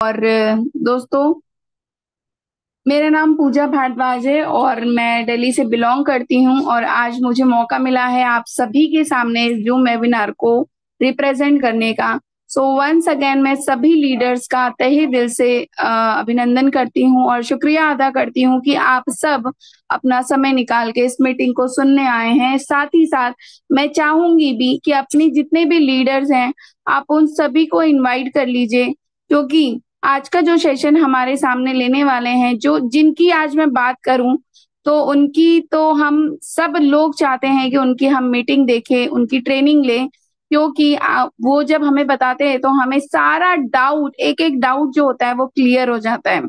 और दोस्तों, मेरा नाम पूजा भारद्वाज है और मैं दिल्ली से बिलोंग करती हूँ। और आज मुझे मौका मिला है आप सभी के सामने जूम वेबिनार को रिप्रेजेंट करने का। सो वंस अगेन मैं सभी लीडर्स का तहे दिल से अभिनंदन करती हूँ और शुक्रिया अदा करती हूँ कि आप सब अपना समय निकाल के इस मीटिंग को सुनने आए हैं। साथ ही साथ मैं चाहूंगी भी कि अपनी जितने भी लीडर्स हैं आप उन सभी को इनवाइट कर लीजिए, क्योंकि आज का जो सेशन हमारे सामने लेने वाले हैं, जो जिनकी आज मैं बात करूं, तो उनकी तो हम सब लोग चाहते हैं कि उनकी हम मीटिंग देखें, उनकी ट्रेनिंग लें, क्योंकि वो जब हमें बताते हैं तो हमें सारा डाउट, एक एक डाउट जो होता है वो क्लियर हो जाता है।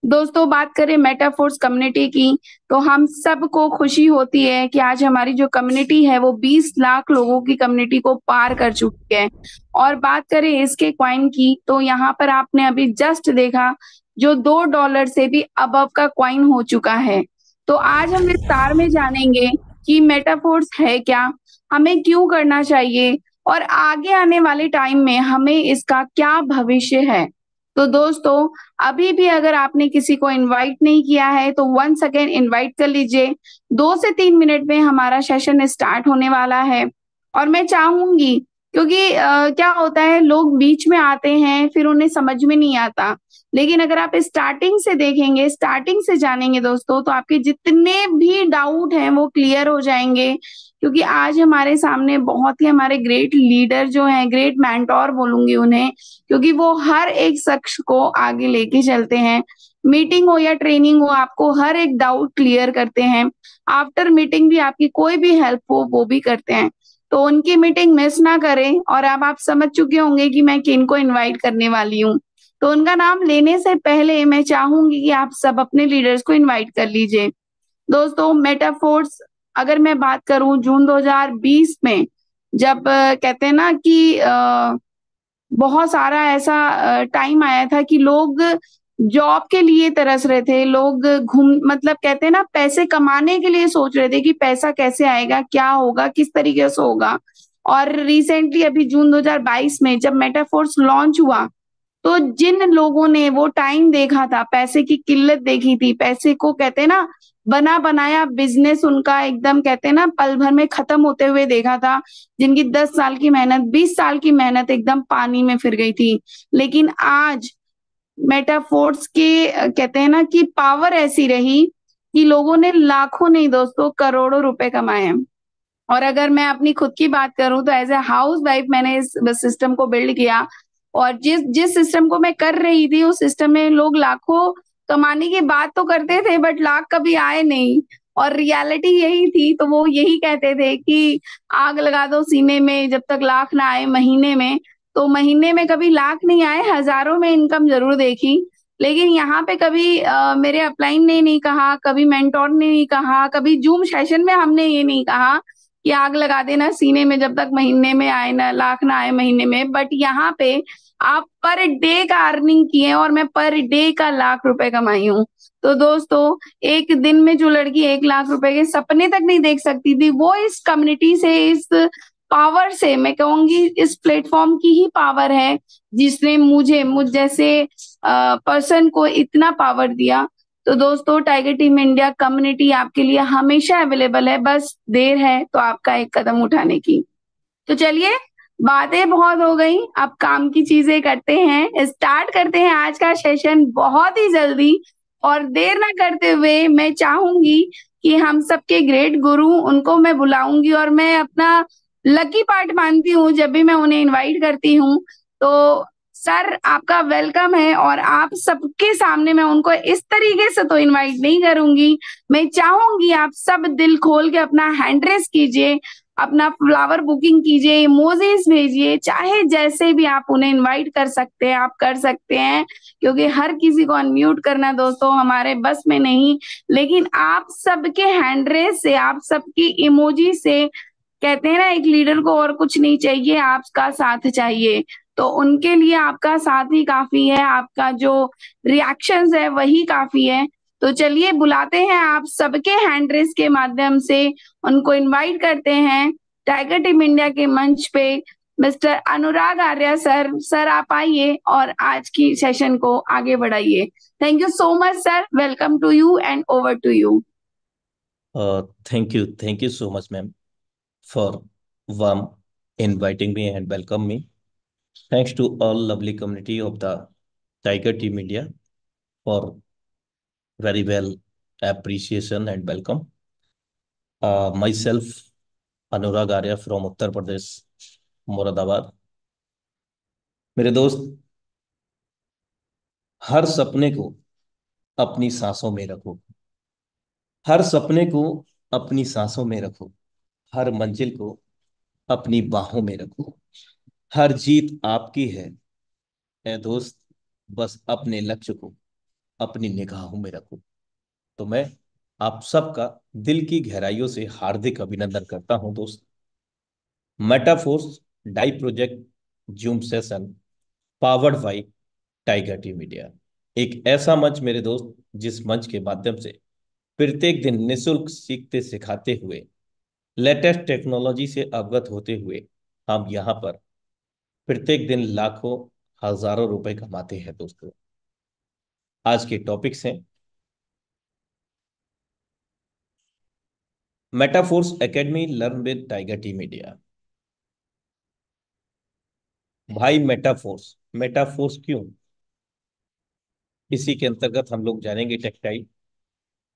दोस्तों, बात करें मेटाफोर्स कम्युनिटी की, तो हम सबको खुशी होती है कि आज हमारी जो कम्युनिटी है वो 20 लाख लोगों की कम्युनिटी को पार कर चुकी है। और बात करें इसके कॉइन की, तो यहाँ पर आपने अभी जस्ट देखा जो $2 से भी अबव का कॉइन हो चुका है। तो आज हम विस्तार में जानेंगे कि मेटाफोर्स है क्या, हमें क्यों करना चाहिए और आगे आने वाले टाइम में हमें इसका क्या भविष्य है। तो दोस्तों, अभी भी अगर आपने किसी को इनवाइट नहीं किया है तो वंस अगेन इनवाइट कर लीजिए। 2 से 3 मिनट में हमारा सेशन स्टार्ट होने वाला है। और मैं चाहूंगी, क्योंकि क्या होता है, लोग बीच में आते हैं फिर उन्हें समझ में नहीं आता, लेकिन अगर आप स्टार्टिंग से देखेंगे, स्टार्टिंग से जानेंगे दोस्तों, तो आपके जितने भी डाउट हैं वो क्लियर हो जाएंगे। क्योंकि आज हमारे सामने बहुत ही हमारे ग्रेट लीडर जो हैं, ग्रेट मेंटोर बोलूंगी उन्हें, क्योंकि वो हर एक शख्स को आगे लेके चलते हैं। मीटिंग हो या ट्रेनिंग हो, आपको हर एक डाउट क्लियर करते हैं। आफ्टर मीटिंग भी आपकी कोई भी हेल्प हो वो भी करते हैं। तो उनकी मीटिंग मिस ना करें। और अब आप समझ चुके होंगे कि मैं किन को इनवाइट करने वाली हूँ। तो उनका नाम लेने से पहले मैं चाहूंगी कि आप सब अपने लीडर्स को इनवाइट कर लीजिए। दोस्तों, मेटाफोर्स, अगर मैं बात करूं जून 2020 में, जब कहते हैं ना कि बहुत सारा ऐसा टाइम आया था कि लोग जॉब के लिए तरस रहे थे, लोग घूम मतलब कहते हैं ना पैसे कमाने के लिए सोच रहे थे कि पैसा कैसे आएगा, क्या होगा, किस तरीके से होगा। और रिसेंटली अभी जून 2022 में जब मेटाफोर्स लॉन्च हुआ, तो जिन लोगों ने वो टाइम देखा था, पैसे की किल्लत देखी थी, पैसे को कहते हैं ना बना बनाया बिजनेस उनका एकदम कहते हैं ना पल भर में खत्म होते हुए देखा था, जिनकी 10 साल की मेहनत, 20 साल की मेहनत एकदम पानी में फिर गई थी। लेकिन आज मेटाफोर्स के कहते हैं ना कि पावर ऐसी रही कि लोगों ने लाखों नहीं दोस्तों, करोड़ों रुपए कमाए हैं। और अगर मैं अपनी खुद की बात करूं तो एज ए हाउस वाइफ मैंने इस सिस्टम को बिल्ड किया। और जिस जिस सिस्टम को मैं कर रही थी उस सिस्टम में लोग लाखों कमाने की बात तो करते थे, बट लाख कभी आए नहीं। और रियलिटी यही थी, तो वो यही कहते थे कि आग लगा दो सीने में जब तक लाख ना आए महीने में। तो महीने में कभी लाख नहीं आए, हजारों में इनकम जरूर देखी। लेकिन यहाँ पे कभी मेरे अपलाइन ने नहीं कहा, कभी मेंटोर ने नहीं कहा, कभी जूम सेशन में हमने ये नहीं कहा कि आग लगा देना सीने में जब तक महीने में आए ना, लाख ना आए महीने में। बट यहाँ पे आप पर डे का अर्निंग किए और मैं पर डे का लाख रुपए कमाई हूँ। तो दोस्तों, एक दिन में जो लड़की 1 लाख रुपए के सपने तक नहीं देख सकती थी, वो इस कम्युनिटी से, इस पावर से, मैं कहूंगी इस प्लेटफॉर्म की ही पावर है जिसने मुझ जैसे पर्सन को इतना पावर दिया। तो दोस्तों, टाइगर टीम इंडिया कम्युनिटी आपके लिए हमेशा अवेलेबल है, बस देर है तो आपका एक कदम उठाने की। तो चलिए, बातें बहुत हो गई, अब काम की चीजें करते हैं, स्टार्ट करते हैं आज का सेशन बहुत ही जल्दी। और देर ना करते हुए मैं चाहूंगी कि हम सबके ग्रेट गुरु, उनको मैं बुलाऊंगी और मैं अपना लकी पार्ट मानती हूँ जब भी मैं उन्हें इनवाइट करती हूँ। तो सर, आपका वेलकम है। और आप सबके सामने मैं उनको इस तरीके से तो इनवाइट नहीं करूंगी, मैं चाहूंगी आप सब दिल खोल के अपना हैंड रेस कीजिए, अपना फ्लावर बुकिंग कीजिए, इमोजीज भेजिए, चाहे जैसे भी आप उन्हें इनवाइट कर सकते हैं आप कर सकते हैं। क्योंकि हर किसी को अनम्यूट करना दोस्तों हमारे बस में नहीं, लेकिन आप सबके हैंड रेस से, आप सबकी इमोजी से, कहते हैं ना एक लीडर को और कुछ नहीं चाहिए, आपका साथ चाहिए। तो उनके लिए आपका साथ ही काफी है, आपका जो रिएक्शंस है वही काफी है। तो चलिए, बुलाते हैं आप सबके हैंड रेस के माध्यम से, उनको इनवाइट करते हैं टाइगर टीम इंडिया के मंच पे। Mister Anurag Arya sir. Sir आप आइए और आज की सेशन को आगे बढ़ाइए। Thank you so much sir. Welcome to you and over to you. Thank you so much, ma'am, for warm inviting me and welcome me. Thanks to all lovely community of the Tiger Team India for very well appreciation and welcome. Myself, Anurag Arya from Uttar Pradesh, Moradabad. मेरे दोस्त, हर सपने को अपनी सांसों में रखो। हर सपने को अपनी सांसों में रखो। हर मंजिल को अपनी बाहों में रखो। हर जीत आपकी है ए दोस्त, बस अपने लक्ष्य को अपनी निगाहों में रखो। तो मैं आप सबका दिल की गहराइयों से हार्दिक अभिनंदन करता हूं दोस्त। Metaforce die project Zoom session powered by Tiger T Media एक ऐसा मंच मेरे दोस्त, जिस मंच के माध्यम से प्रत्येक दिन निशुल्क सीखते सिखाते हुए, लेटेस्ट टेक्नोलॉजी से अवगत होते हुए हम यहाँ पर प्रत्येक दिन लाखों हजारों रुपए कमाते हैं दोस्तों। आज के टॉपिक्स हैं Metaforce academy learn with Tiger T Media. भाई मेटाफोर्स, मेटाफोर्स क्यों? इसी के अंतर्गत हम लोग जानेंगे टेक्टाइल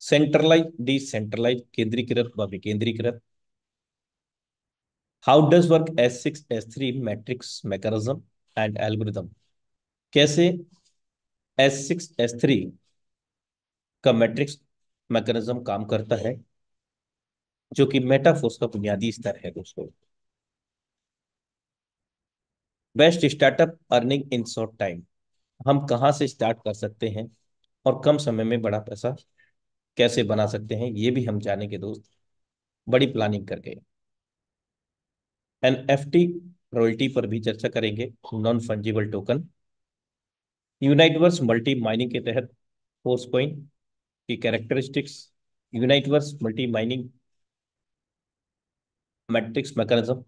सेंट्रलाइज डिसेंट्रलाइज केंद्रीकृत व विकेंद्रीकृत। How does work S6 S3 matrix mechanism and algorithm. कैसे S6 S3 का मैट्रिक्स मैकेनिज्म काम करता है, जो कि मेटाफोर्स का बुनियादी स्तर है दोस्तों। Best startup earning in short time. हम कहाँ से स्टार्ट कर सकते हैं और कम समय में बड़ा पैसा कैसे बना सकते हैं, ये भी हम जानेंगे दोस्त, बड़ी प्लानिंग करके। NFT रॉयल्टी पर भी चर्चा करेंगे। Non fungible token Uniteverse multi mining के तहत फोर्स कॉइन की characteristics, Uniteverse multi mining matrix mechanism.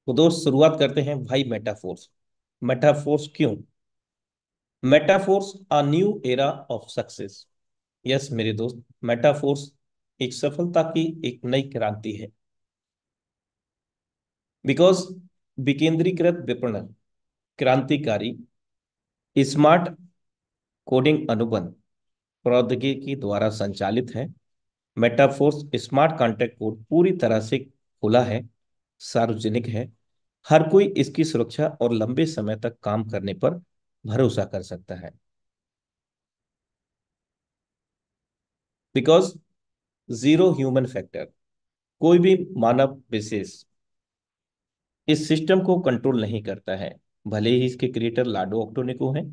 तो दोस्त शुरुआत करते हैं भाई मेटाफोर्स। मेटाफोर्स क्यों? Metaforce a new era of success. Yes मेरे दोस्त, मेटाफोर्स एक सफलता की एक नई क्रांति है। बिकॉज विकेंद्रीकृत विपणन क्रांतिकारी स्मार्ट कोडिंग अनुबंध प्रौद्योगिकी द्वारा संचालित है। मेटाफोर्स स्मार्ट कॉन्ट्रैक्ट कोड पूरी तरह से खुला है, सार्वजनिक है। हर कोई इसकी सुरक्षा और लंबे समय तक काम करने पर भरोसा कर सकता है। बिकॉज जीरो ह्यूमन फैक्टर, कोई भी मानव विशेष इस सिस्टम को कंट्रोल नहीं करता है। भले ही इसके क्रिएटर लाडो ऑक्टोनिको हैं,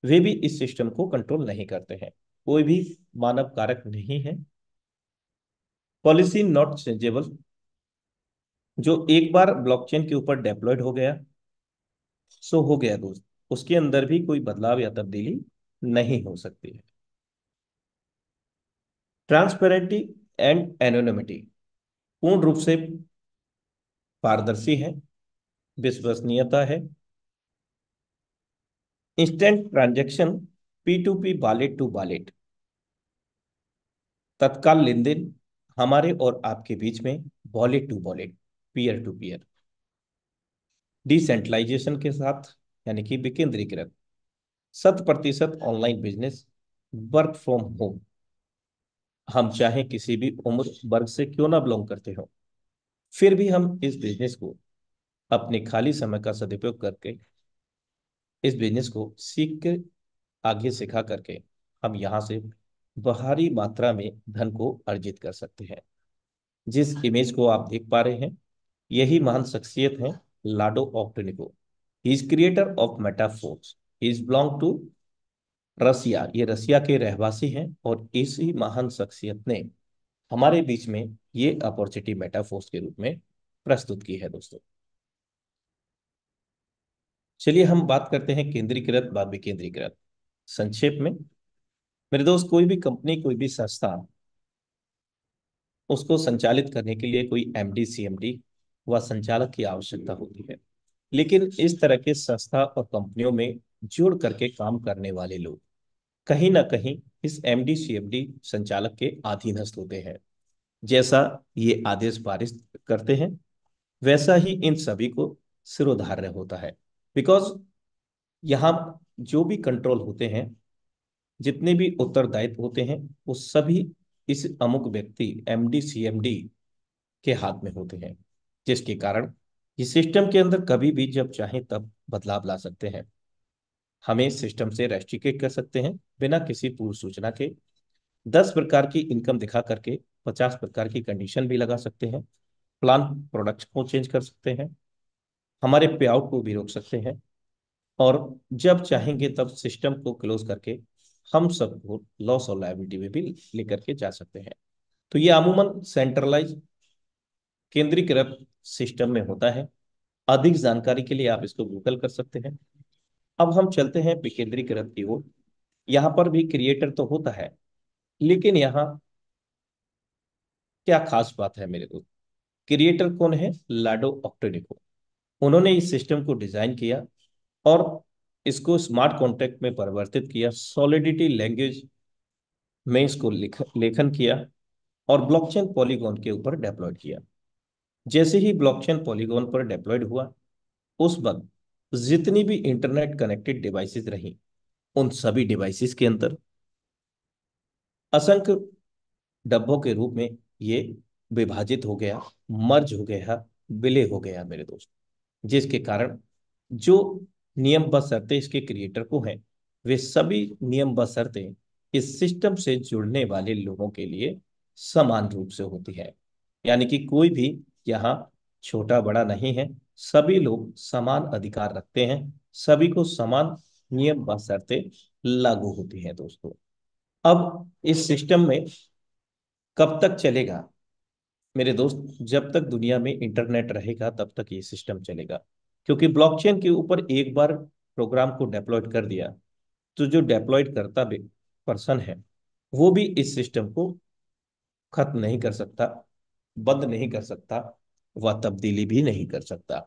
वे भी इस सिस्टम को कंट्रोल नहीं करते हैं। कोई भी मानव कारक नहीं है। पॉलिसी नॉट चेंजेबल, जो एक बार ब्लॉकचेन के ऊपर डेप्लॉयड हो गया सो हो गया दोस्त, उसके अंदर भी कोई बदलाव या तब्दीली नहीं हो सकती है। ट्रांसपेरेंटी एंड एनोनिमिटी, पूर्ण रूप से पारदर्शी है, विश्वसनीयता है। Instant transaction, P2P wallet to wallet, तत्काल लेन देन हमारे और आपके बीच में, wallet to wallet, peer to peer. Decentralisation के साथ, यानी कि विकेंद्रीकृत, 100% online business, work from home. हम चाहे किसी भी उम्र वर्ग से क्यों ना बिलोंग करते हो, फिर भी हम इस बिजनेस को अपने खाली समय का सदुपयोग करके, इस बिजनेस को सीख के आगे सिखा करके हम यहाँ से भारी मात्रा में धन को अर्जित कर सकते हैं। जिस इमेज को आप देख पा रहे हैं, यही महान शख्सियत है Lado Okhotnikov. He is creator of Metaforce. He is belong to Russia, ये रसिया के रहवासी हैं, और इसी महान शख्सियत ने हमारे बीच में ये अपॉर्चुनिटी मेटाफोर्स के रूप में प्रस्तुत की है दोस्तों। चलिए हम बात करते हैं केंद्रीकृत व विकेंद्रीकृत। संक्षेप में मेरे दोस्त, कोई भी कंपनी, कोई भी संस्था, उसको संचालित करने के लिए कोई MD CMD व संचालक की आवश्यकता होती है। लेकिन इस तरह के संस्था और कंपनियों में जुड़ करके काम करने वाले लोग कहीं ना कहीं इस एमडी सीएमडी संचालक के अधीनस्थ होते हैं। जैसा ये आदेश पारित करते हैं वैसा ही इन सभी को सिरोधार्य होता है। बिकॉज यहाँ जो भी कंट्रोल होते हैं, जितने भी उत्तरदायित्व होते हैं, वो सभी इस अमुक व्यक्ति एमडी सीएमडी के हाथ में होते हैं। जिसके कारण इस सिस्टम के अंदर कभी भी जब चाहे तब बदलाव ला सकते हैं, हमें सिस्टम से रेस्ट्रिकेट कर सकते हैं बिना किसी पूर्व सूचना के। 10 प्रकार की इनकम दिखा करके 50 प्रकार की कंडीशन भी लगा सकते हैं। प्लान प्रोडक्ट को चेंज कर सकते हैं, हमारे पे आउट को भी रोक सकते हैं, और जब चाहेंगे तब सिस्टम को क्लोज करके हम सबको लॉस और लायबिलिटी में भी लेकर के जा सकते हैं। तो ये अमूमन सेंट्रलाइज केंद्रीकृत सिस्टम में होता है। अधिक जानकारी के लिए आप इसको गूगल कर सकते हैं। अब हम चलते हैं विकेंद्रीकृत की ओर। यहाँ पर भी क्रिएटर तो होता है, लेकिन यहाँ क्या खास बात है मेरे दोस्त। क्रिएटर कौन है? लाडो ऑक्टेनिको। उन्होंने इस सिस्टम को डिजाइन किया और इसको स्मार्ट कॉन्ट्रैक्ट में परिवर्तित किया, सॉलिडिटी लैंग्वेज में इसको लेखन किया और ब्लॉकचेन पॉलीगॉन के ऊपर डेप्लॉयड किया। जैसे ही ब्लॉकचेन पॉलीगॉन पर डेप्लॉयड हुआ, उस वक्त जितनी भी इंटरनेट कनेक्टेड डिवाइसेस रही, उन सभी डिवाइसेस के अंदर असंख्य डब्बों के रूप में ये विभाजित हो गया, मर्ज हो गया, विलय हो गया मेरे दोस्त। जिसके कारण जो नियम बशर्तें इसके क्रिएटर को हैं, वे सभी नियम बशर्तें इस सिस्टम से जुड़ने वाले लोगों के लिए समान रूप से होती है। यानी कि कोई भी यहाँ छोटा बड़ा नहीं है, सभी लोग समान अधिकार रखते हैं, सभी को समान नियम बशर्तें लागू होती हैं दोस्तों। अब इस सिस्टम में कब तक चलेगा मेरे दोस्त? जब तक दुनिया में इंटरनेट रहेगा तब तक ये सिस्टम चलेगा। क्योंकि ब्लॉकचेन के ऊपर एक बार प्रोग्राम को डेप्लॉयड कर दिया, तो जो डेप्लॉयड करता पर्सन है, वो भी इस सिस्टम को खत्म नहीं कर सकता, बंद नहीं कर सकता, वह तब्दीली भी नहीं कर सकता।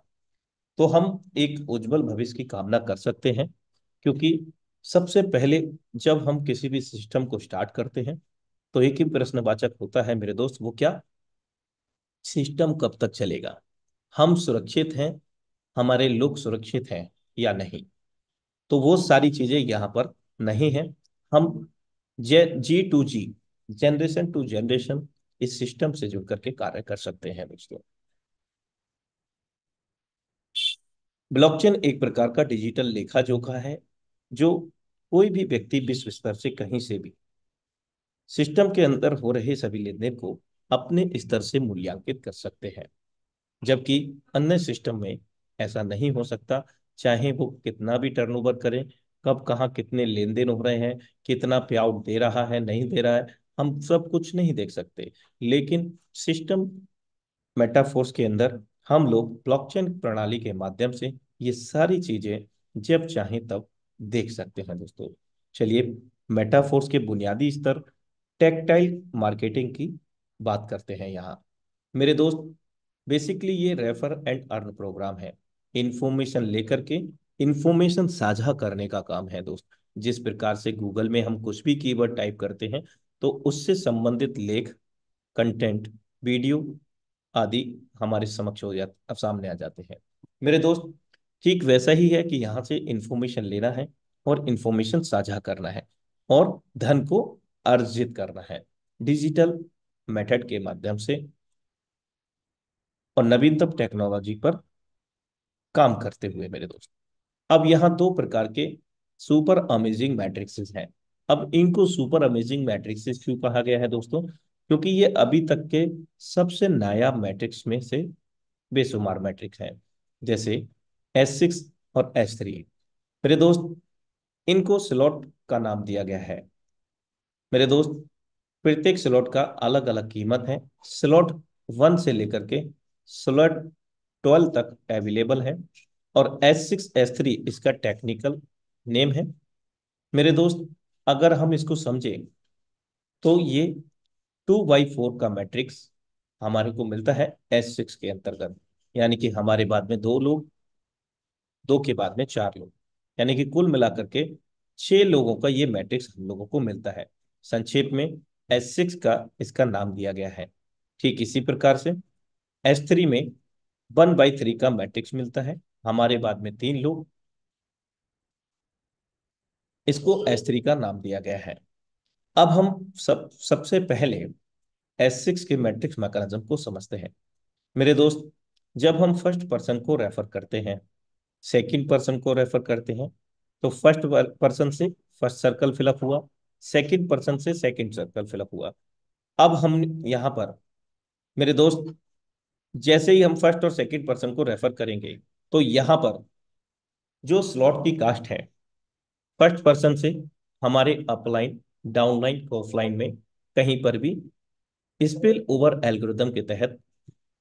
तो हम एक उज्जवल भविष्य की कामना कर सकते हैं। क्योंकि सबसे पहले जब हम किसी भी सिस्टम को स्टार्ट करते हैं, तो एक ही प्रश्नवाचक होता है मेरे दोस्त, वो क्या? सिस्टम कब तक चलेगा, हम सुरक्षित हैं, हमारे लोग सुरक्षित हैं या नहीं। तो वो सारी चीजें यहाँ पर नहीं है। हम G2G, जनरेशन टू जनरेशन, इस सिस्टम से जुड़ करके कार्य कर सकते हैं दोस्तों। ब्लॉकचेन एक प्रकार का डिजिटल लेखा जोखा है, जो कोई भी व्यक्ति विश्व स्तर से कहीं से भी सिस्टम के अंदर हो रहे सभी लेन देन को अपने स्तर से मूल्यांकित कर सकते हैं। जबकि अन्य सिस्टम में ऐसा नहीं हो सकता। चाहे वो कितना भी टर्नओवर करें, कब कहाँ कितने लेन देन हो रहे हैं, कितना पे आउट दे रहा है नहीं दे रहा है, हम सब कुछ नहीं देख सकते। लेकिन सिस्टम मेटाफोर्स के अंदर हम लोग ब्लॉकचेन प्रणाली के माध्यम से ये सारी चीजें जब चाहें तब देख सकते हैं दोस्तों। चलिए मेटाफोर्स के बुनियादी स्तर, टेक्टाइल मार्केटिंग की बात करते हैं यहाँ मेरे दोस्त। बेसिकली ये रेफर एंड अर्न प्रोग्राम है। इंफॉर्मेशन लेकर के इंफॉर्मेशन साझा करने का काम है दोस्त। जिस प्रकार से गूगल में हम कुछ भी कीवर्ड टाइप करते हैं, तो उससे संबंधित लेख, कंटेंट, वीडियो आदि हमारे समक्ष हो सामने आ जाते हैं मेरे दोस्त। ठीक वैसा ही है कि यहाँ से इंफॉर्मेशन लेना है और इंफॉर्मेशन साझा करना है और धन को अर्जित करना है डिजिटल मेथड के माध्यम से और नवीनतम टेक्नोलॉजी पर काम करते हुए मेरे दोस्त। अब यहाँ 2 प्रकार के सुपर अमेजिंग मैट्रिक्सेस हैं। अब इनको सुपर अमेजिंग मैट्रिक्सेस क्यों कहा गया है दोस्तों? क्योंकि ये अभी तक के सबसे नायाब मैट्रिक्स में से बेशुमार मैट्रिक्स हैं। जैसे S6 और S3 मेरे दोस्त, इनको स्लॉट का नाम दिया गया है मेरे दोस्त। प्रत्येक स्लॉट का अलग अलग कीमत है। स्लॉट 1 से लेकर के स्लॉट 12 तक अवेलेबल है। और S6 S3 इसका टेक्निकल नेम है मेरे दोस्त। अगर हम इसको समझें तो ये 2/4 का मैट्रिक्स हमारे को मिलता है S6 के अंतर्गत। यानी कि हमारे बाद में दो लोग, दो के बाद में चार लोग, यानी कि कुल मिलाकर के छह लोगों का ये मैट्रिक्स हम लोगों को मिलता है। संक्षेप में S6 का इसका नाम दिया गया है। ठीक इसी प्रकार से S3 में 1/3 का मैट्रिक्स मिलता है, हमारे बाद में तीन लोग, इसको S3 का नाम दिया गया है। अब हम सबसे पहले S6 के मैट्रिक्स मैकेनिज्म को समझते हैं। मेरे दोस्त, जब हम फर्स्ट पर्सन को रेफर करते हैं, सेकंड पर्सन को रेफर करते हैं, तो फर्स्ट पर्सन से फर्स्ट सर्कल फिलअप हुआ, सेकंड पर्सन से सेकंड सर्कल फिलअप हुआ। अब हम यहाँ पर मेरे दोस्त, जैसे ही हम फर्स्ट और सेकंड पर्सन को रेफर करेंगे, तो यहाँ पर जो स्लॉट की कास्ट है, फर्स्ट पर्सन से हमारे अपलाइन, डाउनलाइन, ऑफलाइन में कहीं पर भी स्पिल ओवर एल्गोरिदम के तहत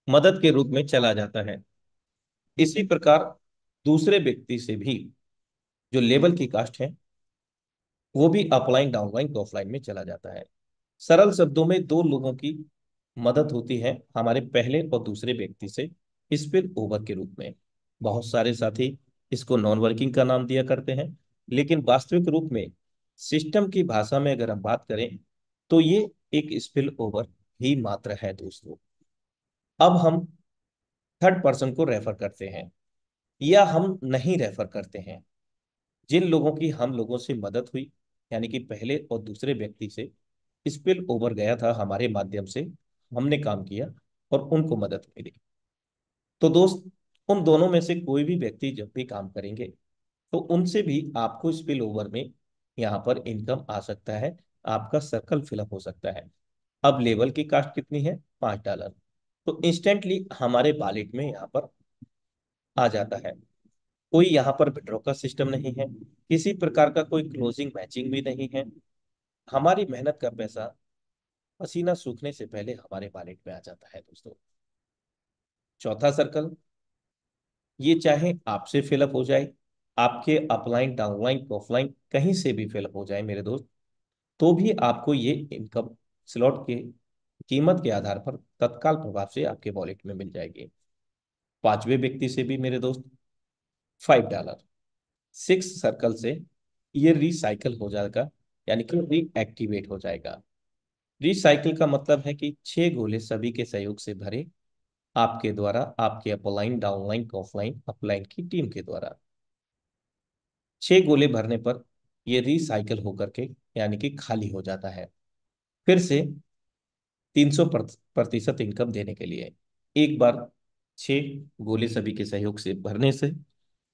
मदद के रूप में चला जाता है। इसी प्रकार दूसरे व्यक्ति से भी जो लेवल की कास्ट है, वो भी अपलाइन, डाउनलाइन, ऑफलाइन में चला जाता है। सरल शब्दों में दो लोगों की मदद होती है हमारे पहले और दूसरे व्यक्ति से स्पिल ओवर के रूप में। बहुत सारे साथी इसको नॉन वर्किंग का नाम दिया करते हैं, लेकिन वास्तविक रूप में सिस्टम की भाषा में अगर हम बात करें, तो ये एक स्पिल ओवर ही मात्र है दोस्तों। अब हम थर्ड पर्सन को रेफर करते हैं, या हम नहीं रेफर करते हैं। जिन लोगों की हम लोगों से मदद हुई, यानी कि पहले और दूसरे व्यक्ति से स्पिल ओवर गया था, हमारे माध्यम से हमने काम किया और उनको मदद मिली, तो दोस्त उन दोनों में से कोई भी व्यक्ति जब भी काम करेंगे, तो उनसे भी आपको स्पिल ओवर में यहाँ पर इनकम आ सकता है, आपका सर्कल फिलअप हो सकता है। अब लेवल की कास्ट कितनी है? $5। तो इंस्टेंटली हमारे वॉलेट में यहाँ पर आ जाता है। कोई यहाँ पर विड्रॉ का सिस्टम नहीं है, किसी प्रकार का कोई क्लोजिंग मैचिंग भी नहीं है। हमारी मेहनत का पैसा पसीना सूखने से पहले हमारे वॉलेट में आ जाता है दोस्तों। चौथा सर्कल, ये चाहे आपसे फिलअप हो जाए, आपके अपलाइन, डाउनलाइन, ऑफलाइन कहीं से भी फिलअप हो जाए मेरे दोस्त, तो भी आपको ये इनकम स्लॉट के कीमत के आधार पर तत्काल प्रभाव से आपके वॉलेट में मिल जाएगी। पांचवें व्यक्ति से भी मेरे दोस्त $5। सिक्स सर्कल से ये रिसाइकल हो जाएगा, यानी कि रीएक्टिवेट हो जाएगा। रिसाइकिल का मतलब है कि छह गोले सभी के सहयोग से भरे, आपके द्वारा, आपके अपलाइन, डाउनलाइन, ऑफलाइन, अपलाइन की टीम के द्वारा छह गोले भरने पर यह रिसाइकिल होकर के यानी कि खाली हो जाता है, फिर से 300% इनकम देने के लिए। एक बार छह गोले सभी के सहयोग से भरने से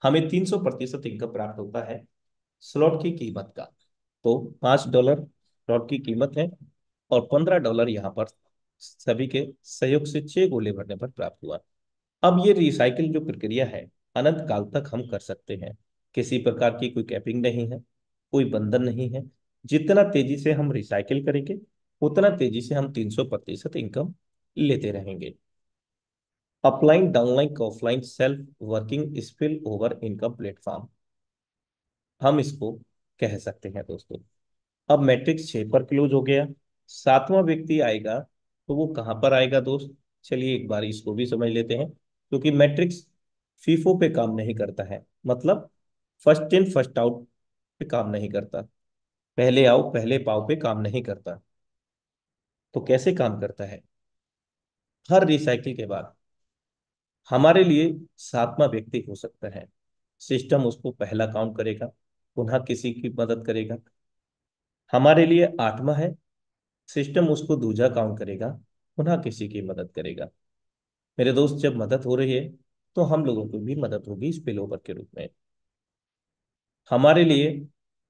हमें 300% इनकम प्राप्त होता है स्लॉट की कीमत का। तो $5 स्लॉट की कीमत है, और $15 यहाँ पर सभी के सहयोग से छह गोले भरने पर प्राप्त हुआ। अब ये रिसाइकिल जो प्रक्रिया है, अनंत काल तक हम कर सकते हैं। किसी प्रकार की कोई कैपिंग नहीं है, कोई बंधन नहीं है। जितना तेजी से हम रिसाइकिल करेंगे, उतना तेजी से हम 300% इनकम लेते रहेंगे। Upline, downline, offline self working spill over income platform हम इसको कह सकते हैं दोस्तों। अब मैट्रिक्स 6 पर क्लोज हो गया। सातवां व्यक्ति आएगा, तो वो कहां पर आएगा दोस्त? चलिए एक बार इसको भी समझ लेते हैं, क्योंकि मैट्रिक्स फीफो पे काम नहीं करता है, मतलब फर्स्ट इन फर्स्ट आउट पे काम नहीं करता, पहले आओ पहले पाओ पे काम नहीं करता। तो कैसे काम करता है? हर रिसाइकिल के बाद हमारे लिए सातवां व्यक्ति हो सकता है। सिस्टम उसको पहला काउंट करेगा, पुनः किसी की मदद करेगा। हमारे लिए आठवां है, सिस्टम उसको दूजा काउंट करेगा, पुनः किसी की मदद करेगा। मेरे दोस्त, जब मदद हो रही है, तो हम लोगों को भी मदद होगी स्पिल ओवर के रूप में। हमारे लिए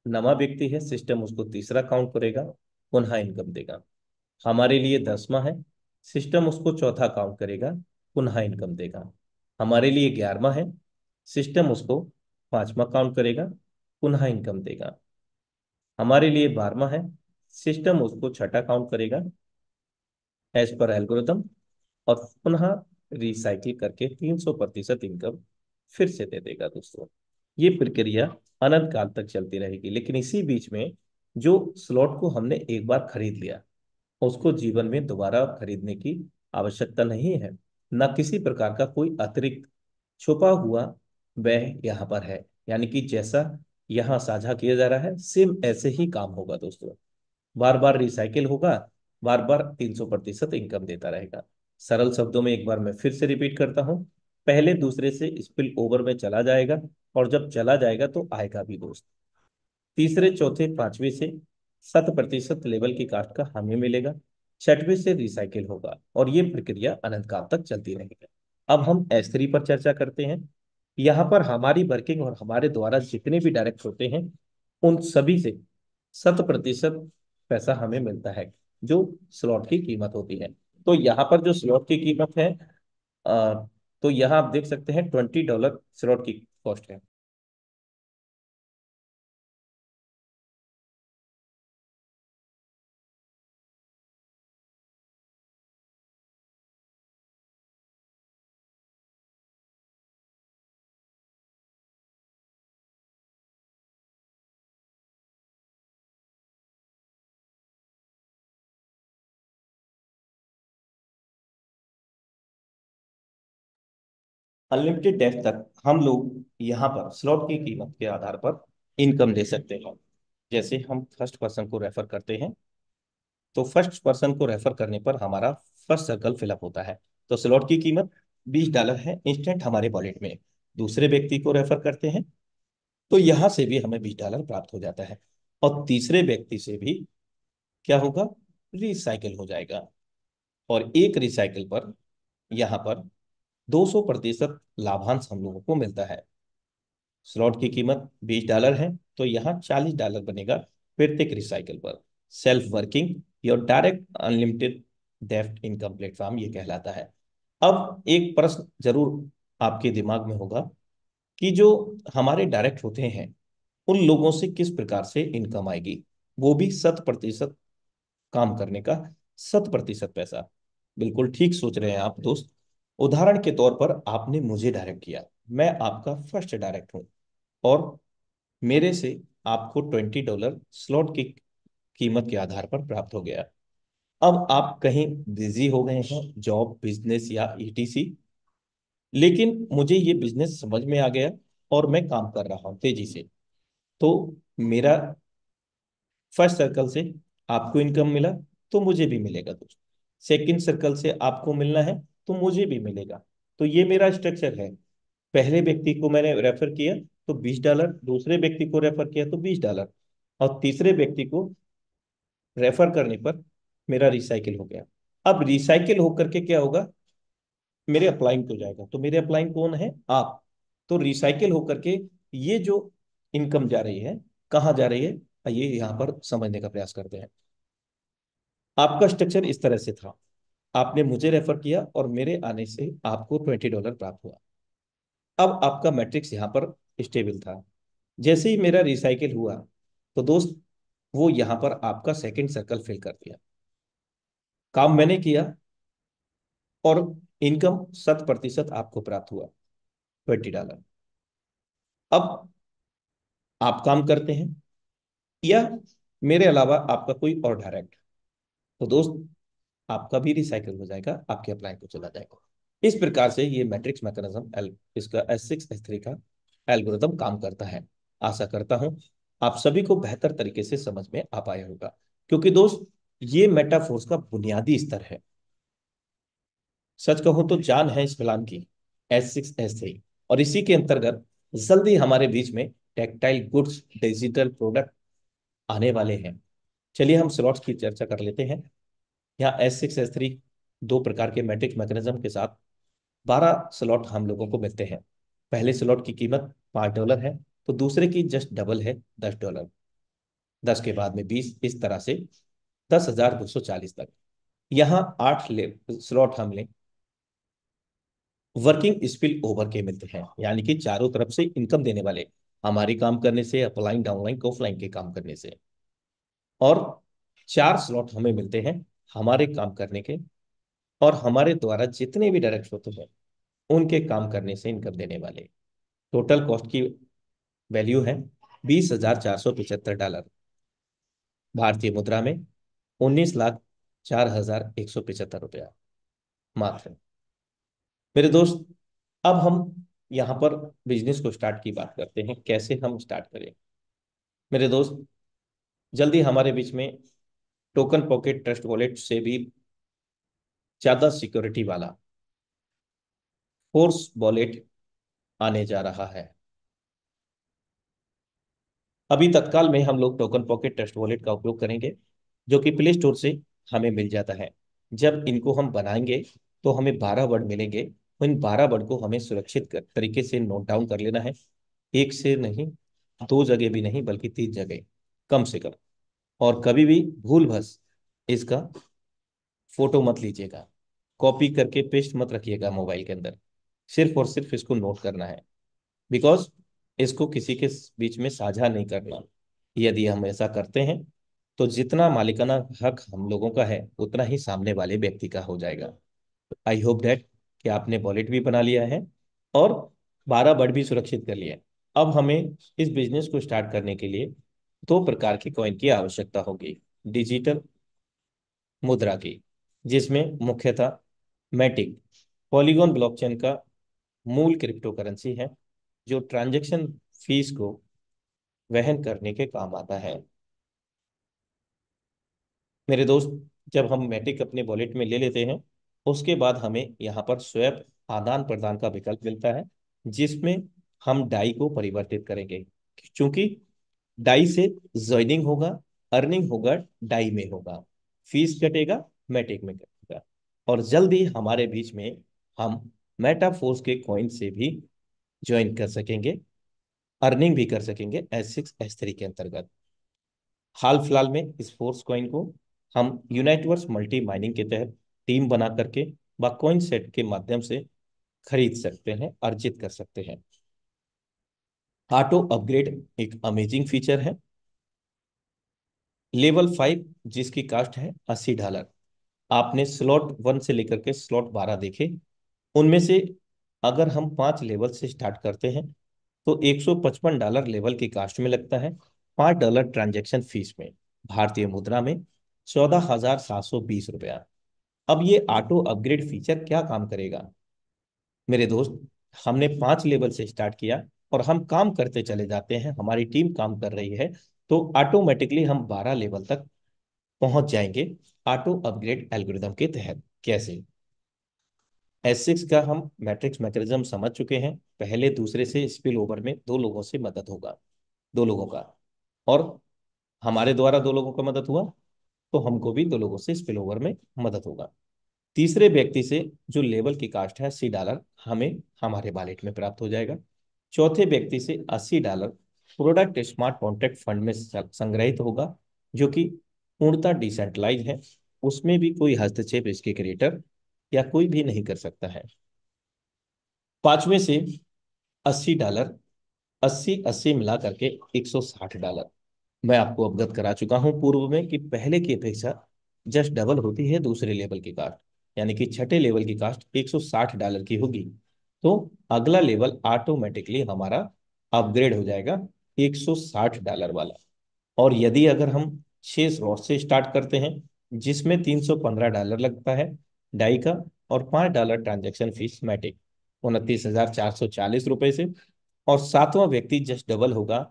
नवा व्यक्ति है, सिस्टम उसको तीसरा काउंट करेगा, पुनः इनकम देगा। हमारे लिए 10वां है, सिस्टम उसको चौथा काउंट करेगा, पुनः इनकम देगा। हमारे लिए 11वां है, सिस्टम उसको पांचवा काउंट करेगा, पुनः इनकम देगा। हमारे लिए 12वां है, सिस्टम उसको छठा काउंट करेगा एज पर एल्गोरिथम, और पुनः रिसाइकिल करके 300% इनकम फिर से दे देगा दोस्तों। ये प्रक्रिया अनंत काल तक चलती रहेगी, लेकिन इसी बीच में जो स्लॉट को हमने एक बार खरीद लिया, उसको जीवन में दोबारा खरीदने की आवश्यकता नहीं है। ना किसी प्रकार का कोई अतिरिक्त छुपा हुआ व्यय यहाँ पर है। यानी कि जैसा यहाँ साझा किया जा रहा है सेम ऐसे ही काम होगा दोस्तों। बार बार रिसाइकिल होगा, बार बार 300% इनकम देता रहेगा। सरल शब्दों में एक बार मैं फिर से रिपीट करता हूं, पहले दूसरे से स्पिल ओवर में चला जाएगा, और जब चला जाएगा तो आएगा भी दोस्त। तीसरे चौथे पांचवे से 7% लेवल की कास्ट का हमें मिलेगा, छठवें से रिसाइकिल होगा, और ये प्रक्रिया अनंत काल तक चलती रहेगी। अब हम S3 पर चर्चा करते हैं। यहाँ पर हमारी वर्किंग और हमारे द्वारा जितने भी डायरेक्ट होते हैं उन सभी से 7% पैसा हमें मिलता है, जो स्लॉट की कीमत होती है। तो यहाँ पर जो स्लॉट की कीमत है, अ, तो यहाँ आप देख सकते हैं $20 स्लॉट की कॉस्ट है। अनलिमिटेड डेप्थ तक हम लोग यहाँ पर स्लॉट की कीमत के आधार पर इनकम दे सकते हैं। जैसे हम फर्स्ट पर्सन को रेफर करते हैं, तो फर्स्ट पर्सन को रेफर करने पर हमारा फर्स्ट सर्कल फिलअप होता है। तो स्लॉट की कीमत $20 है इंस्टेंट हमारे वॉलेट में। दूसरे व्यक्ति को रेफर करते हैं तो यहाँ से भी हमें $20 प्राप्त हो जाता है, और तीसरे व्यक्ति से भी क्या होगा, रिसाइकिल हो जाएगा। और एक रिसाइकिल पर यहाँ पर 200% लाभांश हम लोगों को मिलता है। स्लॉट की कीमत $20 है, तो यहाँ $40 बनेगा प्रत्येक रिसाइकिल पर। Self working your direct unlimited deft income platform ये कहलाता है। अब एक प्रश्न जरूर आपके दिमाग में होगा कि जो हमारे डायरेक्ट होते हैं उन लोगों से किस प्रकार से इनकम आएगी, वो भी 100% काम करने का 100% पैसा। बिल्कुल ठीक सोच रहे हैं आप दोस्त। उदाहरण के तौर पर आपने मुझे डायरेक्ट किया, मैं आपका फर्स्ट डायरेक्ट हूं, और मेरे से आपको $20 स्लॉट की कीमत के आधार पर प्राप्त हो गया। अब आप कहीं बिजी हो गए हैं, जॉब बिजनेस या ईटीसी, लेकिन मुझे ये बिजनेस समझ में आ गया और मैं काम कर रहा हूँ तेजी से। तो मेरा फर्स्ट सर्कल से आपको इनकम मिला तो मुझे भी मिलेगा दोस्त। सेकंड सर्कल से आपको मिलना है तो मुझे भी मिलेगा। तो ये मेरा स्ट्रक्चर है। पहले व्यक्ति को मैंने रेफर किया तो $20, दूसरे व्यक्ति को रेफर किया तो $20, और तीसरे व्यक्ति को रेफर करने पर मेरा रिसाइकिल हो गया। अब रिसाइकिल होकर के क्या होगा, मेरे अपलाइन को जाएगा। तो मेरे अपलाइन कौन है, आप। तो रिसाइकिल होकर के ये जो इनकम जा रही है कहाँ जा रही है, ये यहाँ पर समझने का प्रयास करते हैं। आपका स्ट्रक्चर इस तरह से था, आपने मुझे रेफर किया और मेरे आने से आपको $20 प्राप्त हुआ। अब आपका मैट्रिक्स यहाँ पर स्टेबल था। जैसे ही मेरा रिसाइकिल हुआ तो दोस्त वो यहाँ पर आपका सेकंड सर्कल फिल कर दिया। काम मैंने किया और इनकम 7% आपको प्राप्त हुआ, $20। अब आप काम करते हैं या मेरे अलावा आपका कोई और डायरेक्ट, तो दोस्त आपका भी रिसाइकिल हो जाएगा, आपके अप्लाई को चला जाएगा। इस प्रकार से ये मैट्रिक्स मैकेनिज्म एल इसका S6 S3 का एल्गोरिदम काम करता है। आशा करता हूं आप सभी को बेहतर तरीके से समझ में आ पाया होगा, क्योंकि दोस्त ये मेटाफोर्स का बुनियादी स्तर है। सच कहूं तो जान है इस प्लान की S6 S3, और इसी के अंतर्गत जल्दी हमारे बीच में टेक्टाइल गुड्स डिजिटल प्रोडक्ट आने वाले हैं। चलिए हम स्लॉट्स की चर्चा कर लेते हैं। यहाँ S6 S3 दो प्रकार के मैट्रिक्स मैकेनिज्म के साथ 12 स्लॉट हम लोगों को मिलते हैं। पहले स्लॉट की कीमत $5 है, तो दूसरे की जस्ट डबल है, $10। 10 के बाद में 20, इस तरह से 10,240 तक। यहाँ 8 स्लॉट हमने वर्किंग स्पिल ओवर के मिलते हैं, यानी कि चारों तरफ से इनकम देने वाले, हमारी काम करने से, अपलाइन डाउनलाइन ऑफलाइन के काम करने से। और 4 स्लॉट हमें मिलते हैं हमारे काम करने के और हमारे द्वारा जितने भी डायरेक्ट होते हैं उनके काम करने से इनकम देने वाले। टोटल कॉस्ट की वैल्यू है $20,475, भारतीय मुद्रा में 19,04,175 रुपया मात्र। मेरे दोस्त, अब हम यहाँ पर बिजनेस को स्टार्ट की बात करते हैं, कैसे हम स्टार्ट करें। मेरे दोस्त, जल्दी हमारे बीच में टोकन पॉकेट ट्रस्ट वॉलेट से भी ज्यादा सिक्योरिटी वाला फोर्स वॉलेट आने जा रहा है। अभी तत्काल में हम लोग टोकन पॉकेट ट्रस्ट वॉलेट का उपयोग करेंगे, जो कि प्ले स्टोर से हमें मिल जाता है। जब इनको हम बनाएंगे तो हमें 12 वर्ड मिलेंगे। इन 12 वर्ड को हमें सुरक्षित तरीके से नोट डाउन कर लेना है। एक से नहीं, दो जगह भी नहीं, बल्कि 3 जगह कम से कम। और कभी भी भूल भस इसका फोटो मत लीजिएगा, कॉपी करके पेस्ट मत रखिएगा मोबाइल के अंदर। सिर्फ और सिर्फ इसको नोट करना है, बिकॉज इसको किसी के बीच में साझा नहीं करना। यदि हम ऐसा करते हैं तो जितना मालिकाना हक हम लोगों का है उतना ही सामने वाले व्यक्ति का हो जाएगा। आई होप दैट कि आपने वॉलेट भी बना लिया है और 12 वर्ड भी सुरक्षित कर लिया है। अब हमें इस बिजनेस को स्टार्ट करने के लिए 2 प्रकार की कॉइन की आवश्यकता होगी। डिजिटल मुद्रा की, जिसमें मुख्यतः मैटिक पॉलीगॉन ब्लॉकचेन का मूल क्रिप्टो करेंसी है, जो ट्रांजैक्शन फीस को वहन करने के काम आता है। मेरे दोस्त, जब हम मैटिक अपने वॉलेट में ले लेते हैं, उसके बाद हमें यहाँ पर स्वैप आदान प्रदान का विकल्प मिलता है, जिसमें हम डाई को परिवर्तित करेंगे। क्योंकि डाई से ज्वाइनिंग होगा, अर्निंग होगा डाई में होगा, फीस कटेगा मैटिक में कटेगा। और जल्दी हमारे बीच में हम मेटाफोर्स के कॉइन से भी ज्वाइन कर सकेंगे, अर्निंग भी कर सकेंगे S6 S3 के अंतर्गत। हाल फिलहाल में इस फोर्स कॉइन को हम यूनाइटवर्स मल्टी माइनिंग के तहत टीम बना करके व कॉइन सेट के माध्यम से खरीद सकते हैं, अर्जित कर सकते हैं। ऑटो अपग्रेड एक अमेजिंग फीचर है। लेवल 5, जिसकी कास्ट है $80। आपने स्लॉट 1 से लेकर के स्लॉट 12 देखे, उनमें से अगर हम 5 लेवल से स्टार्ट करते हैं तो $155 लेवल की कास्ट में लगता है, $5 ट्रांजैक्शन फीस में, भारतीय मुद्रा में 14,720 रुपया। अब ये ऑटो अपग्रेड फीचर क्या काम करेगा? मेरे दोस्त, हमने 5 लेवल से स्टार्ट किया और हम काम करते चले जाते हैं, हमारी टीम काम कर रही है, तो ऑटोमेटिकली हम 12 लेवल तक पहुंच जाएंगे ऑटो अपग्रेड एल्गोरिदम के तहत। कैसे? S6 का हम मैट्रिक्स मैकेनिज्म समझ चुके हैं। पहले दूसरे से स्पिल ओवर में 2 लोगों से मदद होगा, 2 लोगों का। और हमारे द्वारा 2 लोगों का मदद हुआ तो हमको भी 2 लोगों से स्पिल ओवर में मदद होगा। तीसरे व्यक्ति से जो लेवल की कास्ट है $80, हमें हमारे वॉलेट में प्राप्त हो जाएगा। चौथे व्यक्ति से $80 प्रोडक्ट स्मार्ट कॉन्ट्रैक्ट फंड में संग्रहित होगा, जो कि पूर्णतः डिसेंट्रलाइज है। उसमें भी कोई हस्तक्षेप इसके क्रिएटर या कोई भी नहीं कर सकता है। पांचवें से $80, 80 80 मिला करके $160। मैं आपको अवगत करा चुका हूं पूर्व में कि पहले की अपेक्षा जस्ट डबल होती है दूसरे लेवल की कास्ट, यानी कि छठे लेवल की कास्ट $160 की होगी। तो अगला लेवल ऑटोमेटिकली हमारा अपग्रेड हो जाएगा $160 वाला। और यदि अगर हम 6 स्लॉट से स्टार्ट करते हैं, जिसमें $315 लगता है डाई का, और $5 ट्रांजेक्शन फीस मैटिक, 29,440 रुपए से। और सातवां व्यक्ति जस्ट डबल होगा,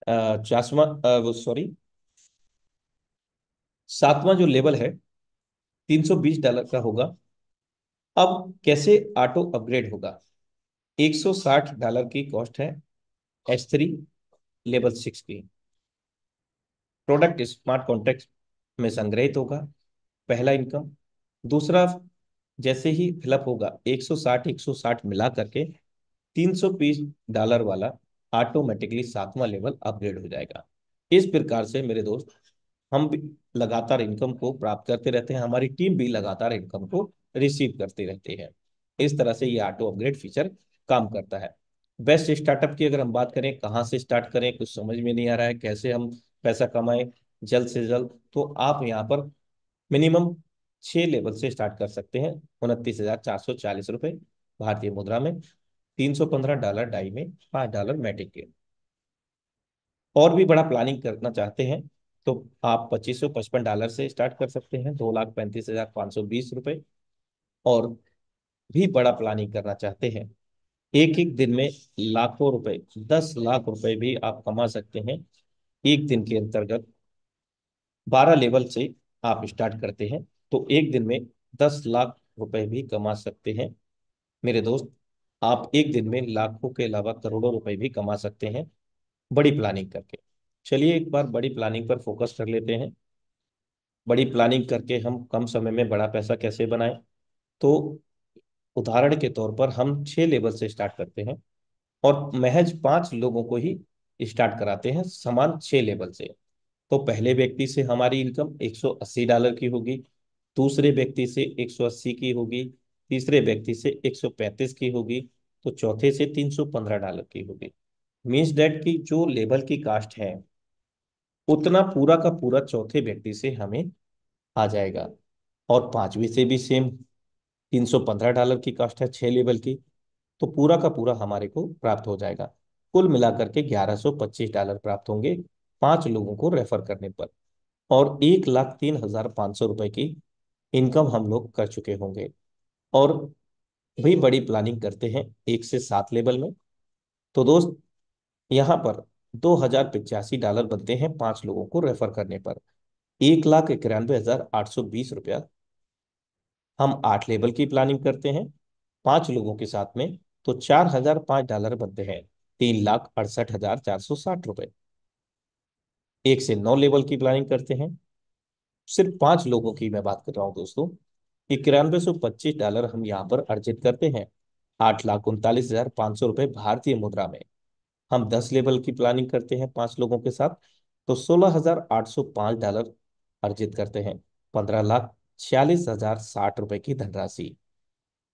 चासवा सॉरी, सातवां जो लेवल है $320 का होगा। अब कैसे ऑटो अपग्रेड होगा? $160 की कॉस्ट है S3 लेवल 6 की। प्रोडक्ट स्मार्ट कॉन्ट्रैक्ट में संग्रहित होगा, पहला इनकम। दूसरा, जैसे ही फिलअप होगा 160 मिला करके $320 वाला ऑटोमेटिकली सातवां लेवल अपग्रेड हो जाएगा। इस प्रकार से मेरे दोस्त, हम भी लगातार इनकम को प्राप्त करते रहते हैं, हमारी टीम भी लगातार इनकम को रिसीव करते रहती है। इस तरह से ये ऑटो अपग्रेड फीचर काम करता है। बेस्ट स्टार्टअप की अगर हम बात करें, कहाँ से स्टार्ट करें, कुछ समझ में नहीं आ रहा है, कैसे हम पैसा कमाएं जल्द से जल्द, तो आप यहाँ पर मिनिमम 6 लेवल से स्टार्ट कर सकते हैं। 29,440 रुपये भारतीय मुद्रा में, $315 डाई में, $5 मैटिक के। और भी बड़ा प्लानिंग करना चाहते हैं तो आप $2555 से स्टार्ट कर सकते हैं, 2,35,520 रुपये। और भी बड़ा प्लानिंग करना चाहते हैं, एक एक दिन में लाखों रुपए, 10 लाख रुपए भी आप कमा सकते हैं एक दिन के अंतर्गत। 12 लेवल से आप स्टार्ट करते हैं तो एक दिन में 10 लाख रुपए भी कमा सकते हैं मेरे दोस्त। आप एक दिन में लाखों के अलावा करोड़ों रुपए भी कमा सकते हैं बड़ी प्लानिंग करके। चलिए एक बार बड़ी प्लानिंग पर फोकस कर लेते हैं। बड़ी प्लानिंग करके हम कम समय में बड़ा पैसा कैसे बनाएं। तो उदाहरण के तौर पर हम 6 लेवल से स्टार्ट करते हैं और महज 5 लोगों को ही स्टार्ट कराते हैं समान 6 लेवल से। तो पहले व्यक्ति से हमारी इनकम $180 की होगी, दूसरे व्यक्ति से 180 की होगी, तीसरे व्यक्ति से 135 की होगी, तो चौथे से $315 की होगी। मीन्स डेट की जो लेवल की कास्ट है उतना पूरा का पूरा चौथे व्यक्ति से हमें आ जाएगा। और पांचवी से भी सेम, $315 की कास्ट है 6 लेवल की, तो पूरा का पूरा हमारे को प्राप्त हो जाएगा। कुल मिलाकर के $1125 प्राप्त होंगे 5 लोगों को रेफर करने पर। और 1,03,500 रुपए की इनकम हम लोग कर चुके होंगे। और भी बड़ी प्लानिंग करते हैं 1 से 7 लेवल में। तो दोस्त यहाँ पर $2,085 बनते हैं 5 लोगों को रेफर करने पर। 1,91,820 रुपया हम 8 लेवल की प्लानिंग करते हैं 5 लोगों के साथ में, तो $4,005 बनते हैं 3,68,460 रुपए। 1 से 9 लेवल की प्लानिंग करते हैं, सिर्फ 5 लोगों की मैं बात कर रहा हूँ दोस्तों। 9125 डॉलर हम यहाँ पर अर्जित करते हैं 8,39,500 रुपए भारतीय मुद्रा में। हम 10 लेवल की प्लानिंग करते हैं 5 लोगों के साथ, तो $16,805 अर्जित करते हैं 15,46,060 रुपए की धनराशि।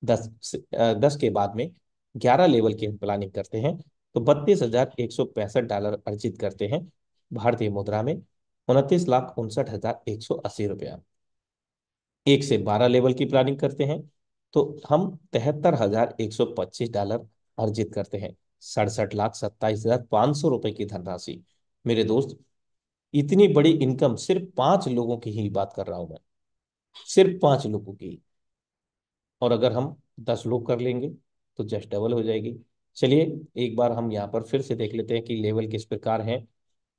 10 के बाद में 11 लेवल की हम प्लानिंग करते हैं तो $32,165 अर्जित करते हैं भारतीय मुद्रा में 29,59,180 रुपया। 1 से 12 लेवल की प्लानिंग करते हैं तो हम $73,125 अर्जित करते हैं 67,27,500 रुपए की धनराशि। मेरे दोस्त इतनी बड़ी इनकम सिर्फ 5 लोगों की ही बात कर रहा हूं मैं, सिर्फ 5 लोगों की। और अगर हम 10 लोग कर लेंगे तो जस्ट डबल हो जाएगी। चलिए एक बार हम यहाँ पर फिर से देख लेते हैं कि लेवल किस प्रकार हैं।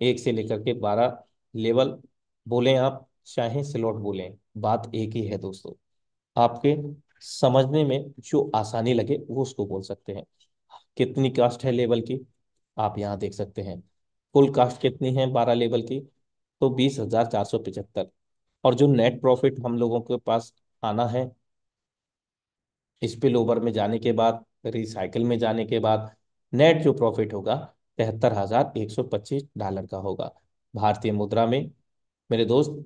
1 से लेकर के 12 लेवल बोलें आप चाहे स्लॉट बोलें, बात एक ही है दोस्तों। आपके समझने में जो आसानी लगे वो उसको बोल सकते हैं। कितनी कास्ट है लेवल की आप यहाँ देख सकते हैं। कुल कास्ट कितनी है 12 लेवल की, तो 20,475। और जो नेट प्रॉफिट हम लोगों के पास आना है स्पिल ओवर में जाने के बाद, रिसाइकल में जाने के बाद, नेट जो प्रॉफिट होगा $73,125 का होगा भारतीय मुद्रा में। मेरे दोस्त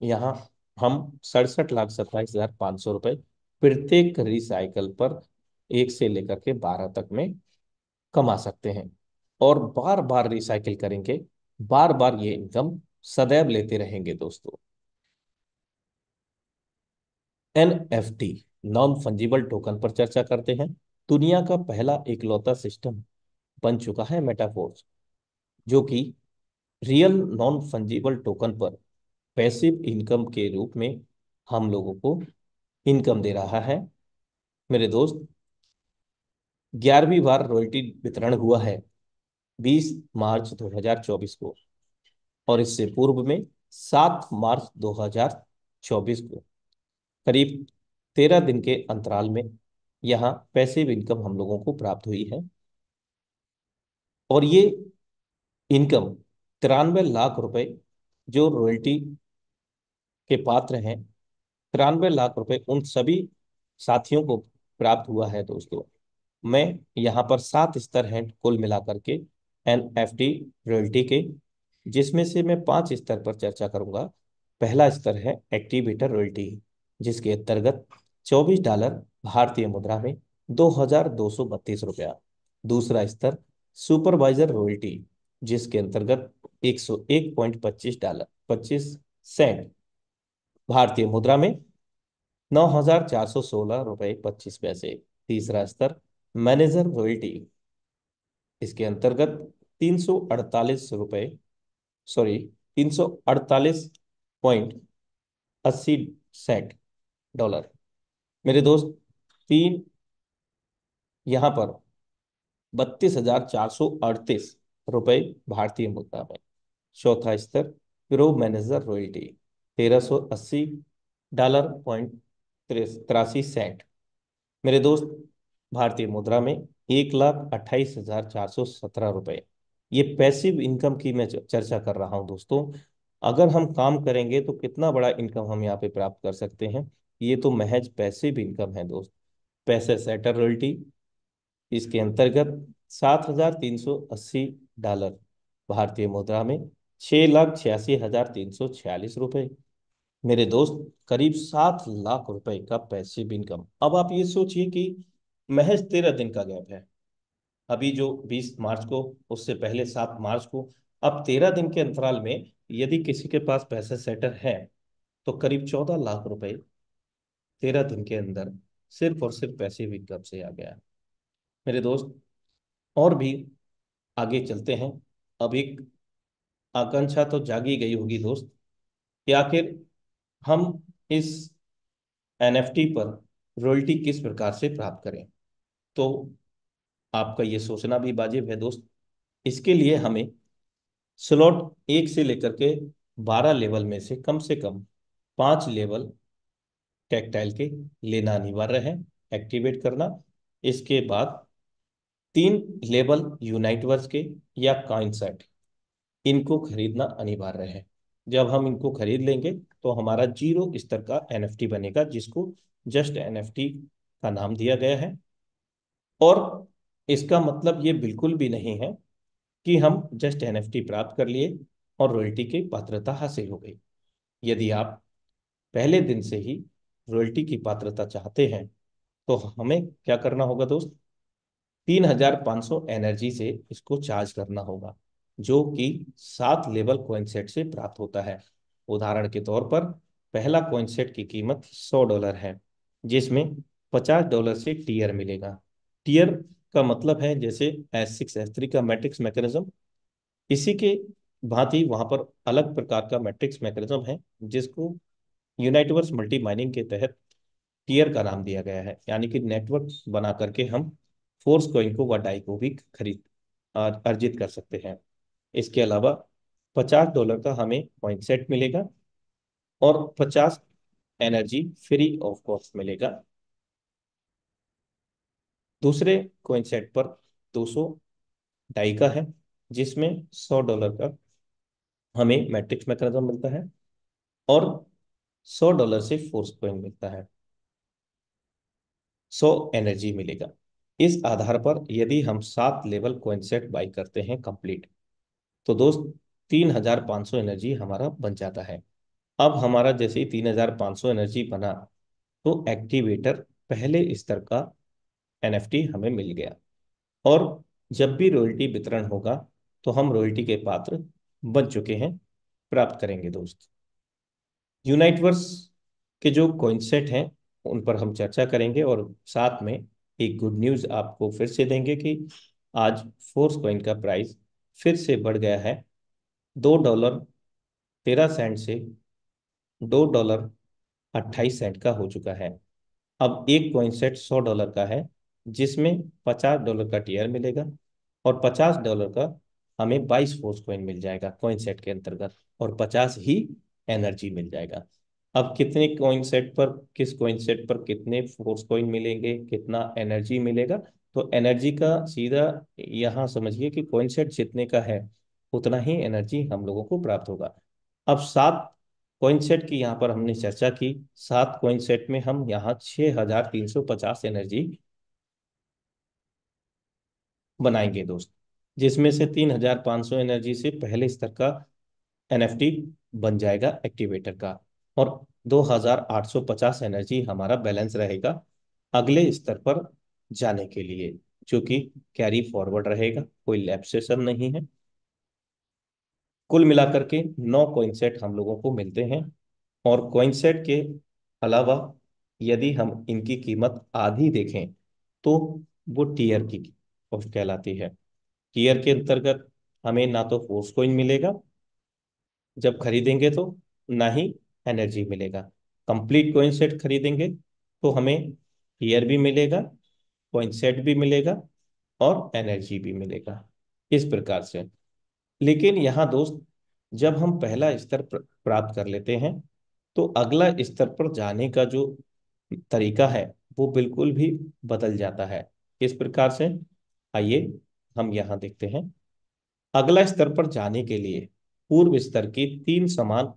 यहाँ हम 67,27,500 रुपये प्रत्येक रिसाइकल पर 1 से लेकर के 12 तक में कमा सकते हैं। और बार बार रिसाइकिल करेंगे, बार बार ये इनकम सदैव लेते रहेंगे दोस्तों। एनएफटी, नॉन फंजिबल टोकन पर चर्चा करते हैं। दुनिया का पहला इकलौता सिस्टम बन चुका है मेटाफोर्स, जो कि रियल नॉन फंजिबल टोकन पर पैसिव इनकम के रूप में हम लोगों को इनकम दे रहा है। मेरे दोस्त 11वीं बार रॉयल्टी वितरण हुआ है 20 मार्च 2024 को, और इससे पूर्व में 7 मार्च 2024 को करीब 13 दिन के अंतराल में यहाँ पैसिव इनकम हम लोगों को प्राप्त हुई है। और ये इनकम 93 लाख रुपए जो रॉयल्टी के पात्र हैं, 93 लाख रुपए उन सभी साथियों को प्राप्त हुआ है दोस्तों। मैं यहाँ पर 7 स्तर हैं कुल मिलाकर के एनएफटी रॉयल्टी के, जिसमें से मैं 5 स्तर पर चर्चा करूंगा। पहला स्तर है एक्टिवेटर रॉयल्टी, जिसके अंतर्गत $24 भारतीय मुद्रा में 2,232 रुपया। दूसरा स्तर सुपरवाइजर रॉयल्टी, जिसके अंतर्गत $101.25 25 सेंट भारतीय मुद्रा में 9,416 रुपये 25 पैसे। तीसरा स्तर मैनेजर रॉयल्टी, इसके अंतर्गत 348 रुपये, सॉरी 348.80 सेंट डॉलर। मेरे दोस्त तीन, यहाँ पर 32,438 रुपये भारतीय मुद्रा में। चौथा स्तर, ग्रो मैनेजर रॉयल्टी, $1380.83। मेरे दोस्त, भारतीय मुद्रा में 1,28,417 रुपये। ये पैसिव इनकम की मैं चर्चा कर रहा हूं दोस्तों। अगर हम काम करेंगे तो कितना बड़ा इनकम हम यहाँ पे प्राप्त कर सकते हैं। ये तो महज पैसिव इनकम है दोस्त। पैसे सेटर रॉयल्टी, इसके अंतर्गत $7,380, भारतीय मुद्रा में 6,86,346 रुपये। मेरे दोस्त, करीब 7 लाख रुपए का पैसिव इनकम। अब आप ये सोचिए कि महज 13 दिन का गैप है। अभी जो 20 मार्च को, उससे पहले 7 मार्च को, अब 13 दिन के अंतराल में यदि किसी के पास पैसे सेटर है तो करीब 14 लाख रुपए 13 दिन के अंदर सिर्फ और सिर्फ पैसिव इनकम से आ गया। मेरे दोस्त, और भी आगे चलते हैं। अब एक आकांक्षा तो जागी गई होगी दोस्त कि आखिर हम इस एनएफटी पर रॉयल्टी किस प्रकार से प्राप्त करें। तो आपका ये सोचना भी वाजिब है दोस्त। इसके लिए हमें स्लॉट 1 से लेकर के 12 लेवल में से कम 5 लेवल टेक्टाइल के लेना अनिवार्य है, एक्टिवेट करना। इसके बाद 3 लेवल यूनाइटवर्स के या कॉइन सेट, इनको खरीदना अनिवार्य है। जब हम इनको खरीद लेंगे तो हमारा 0 स्तर का एनएफटी बनेगा, जिसको जस्ट एनएफटी का नाम दिया गया है। और इसका मतलब ये बिल्कुल भी नहीं है कि हम जस्ट एनएफटी प्राप्त कर लिए और रॉयल्टी की पात्रता हासिल हो गई। यदि आप पहले दिन से ही रॉयल्टी की पात्रता चाहते हैं तो हमें क्या करना होगा दोस्त? 3,500 एनर्जी से इसको चार्ज करना होगा, जो कि 7 लेवल कॉइन सेट से प्राप्त होता है। उदाहरण के तौर पर पहला कॉइन सेट की कीमत $100 है, जिसमें $50 से टीयर मिलेगा। टीयर का मतलब है जैसे S6 S3 का मैट्रिक्स मैकेनिज्म, इसी के भांति वहां पर अलग प्रकार का मैट्रिक्स मैकेनिज्म है, जिसको यूनाइटवर्स मल्टी माइनिंग के तहत टीयर का नाम दिया गया है। यानी कि नेटवर्क बना करके हम फोर्स कॉइन को व डाई को भी खरीद अर्जित कर सकते हैं। इसके अलावा $50 का हमें कॉइन सेट मिलेगा और 50 एनर्जी फ्री ऑफ कॉस्ट मिलेगा। दूसरे कॉइन सेट पर 200 डाई का है, जिसमें $100 का हमें मैट्रिक्स मैकेनिज्म मिलता है और $100 से फोर्स कॉइन मिलता है, 100 एनर्जी मिलेगा। इस आधार पर यदि हम 7 लेवल कॉइन सेट बाई करते हैं कंप्लीट, तो दोस्त 3,500 एनर्जी हमारा बन जाता है। अब हमारा जैसे ही 3,500 एनर्जी बना तो एक्टिवेटर पहले स्तर का एनएफटी हमें मिल गया। और जब भी रॉयल्टी वितरण होगा तो हम रॉयल्टी के पात्र बन चुके हैं, प्राप्त करेंगे दोस्त। यूनाइटवर्स के जो कॉइन सेट हैं उन पर हम चर्चा करेंगे और साथ में एक गुड न्यूज़ आपको फिर से देंगे कि आज फोर्स कॉइन का प्राइस फिर से बढ़ गया है। $2.13 से $2.28 का हो चुका है। अब एक कॉइन सेट $100 का है, जिसमें $50 का टीयर मिलेगा और $50 का हमें 22 फोर्स कॉइन मिल जाएगा कॉइन सेट के अंतर्गत, और 50 ही एनर्जी मिल जाएगा। अब कितने कॉइन सेट पर, किस कॉइन सेट पर कितने फोर्स कॉइन मिलेंगे, कितना एनर्जी मिलेगा? तो एनर्जी का सीधा यहाँ समझिए कि कॉइन सेट जितने का है उतना ही एनर्जी हम लोगों को प्राप्त होगा। अब 7 कॉइन सेट की यहाँ पर हमने चर्चा की। 7 कॉइन सेट में हम यहाँ 6,350 एनर्जी बनाएंगे दोस्त, जिसमें से 3,500 एनर्जी से पहले स्तर का एनएफटी बन जाएगा एक्टिवेटर का, और 2,850 एनर्जी हमारा बैलेंस रहेगा अगले स्तर पर जाने के लिए, जो कि कैरी फॉरवर्ड रहेगा, कोई लैप सेशन नहीं है। कुल मिलाकर के 9 कॉइन सेट हम लोगों को मिलते हैं। और कॉइन सेट के अलावा यदि हम इनकी कीमत आधी देखें तो वो टीयर की कॉस्ट कहलाती है। टीयर के अंतर्गत हमें ना तो फोर्स कॉइन मिलेगा जब खरीदेंगे, तो ना ही एनर्जी मिलेगा। कंप्लीट कॉइन सेट खरीदेंगे तो हमें ईयर भी मिलेगा, कॉइन सेट भी मिलेगा, और एनर्जी भी मिलेगा, इस प्रकार से। लेकिन यहाँ दोस्त, जब हम पहला स्तर प्राप्त कर लेते हैं, तो अगला स्तर पर जाने का जो तरीका है वो बिल्कुल भी बदल जाता है। किस प्रकार से, आइए हम यहाँ देखते हैं। अगला स्तर पर जाने के लिए पूर्व स्तर की तीन समान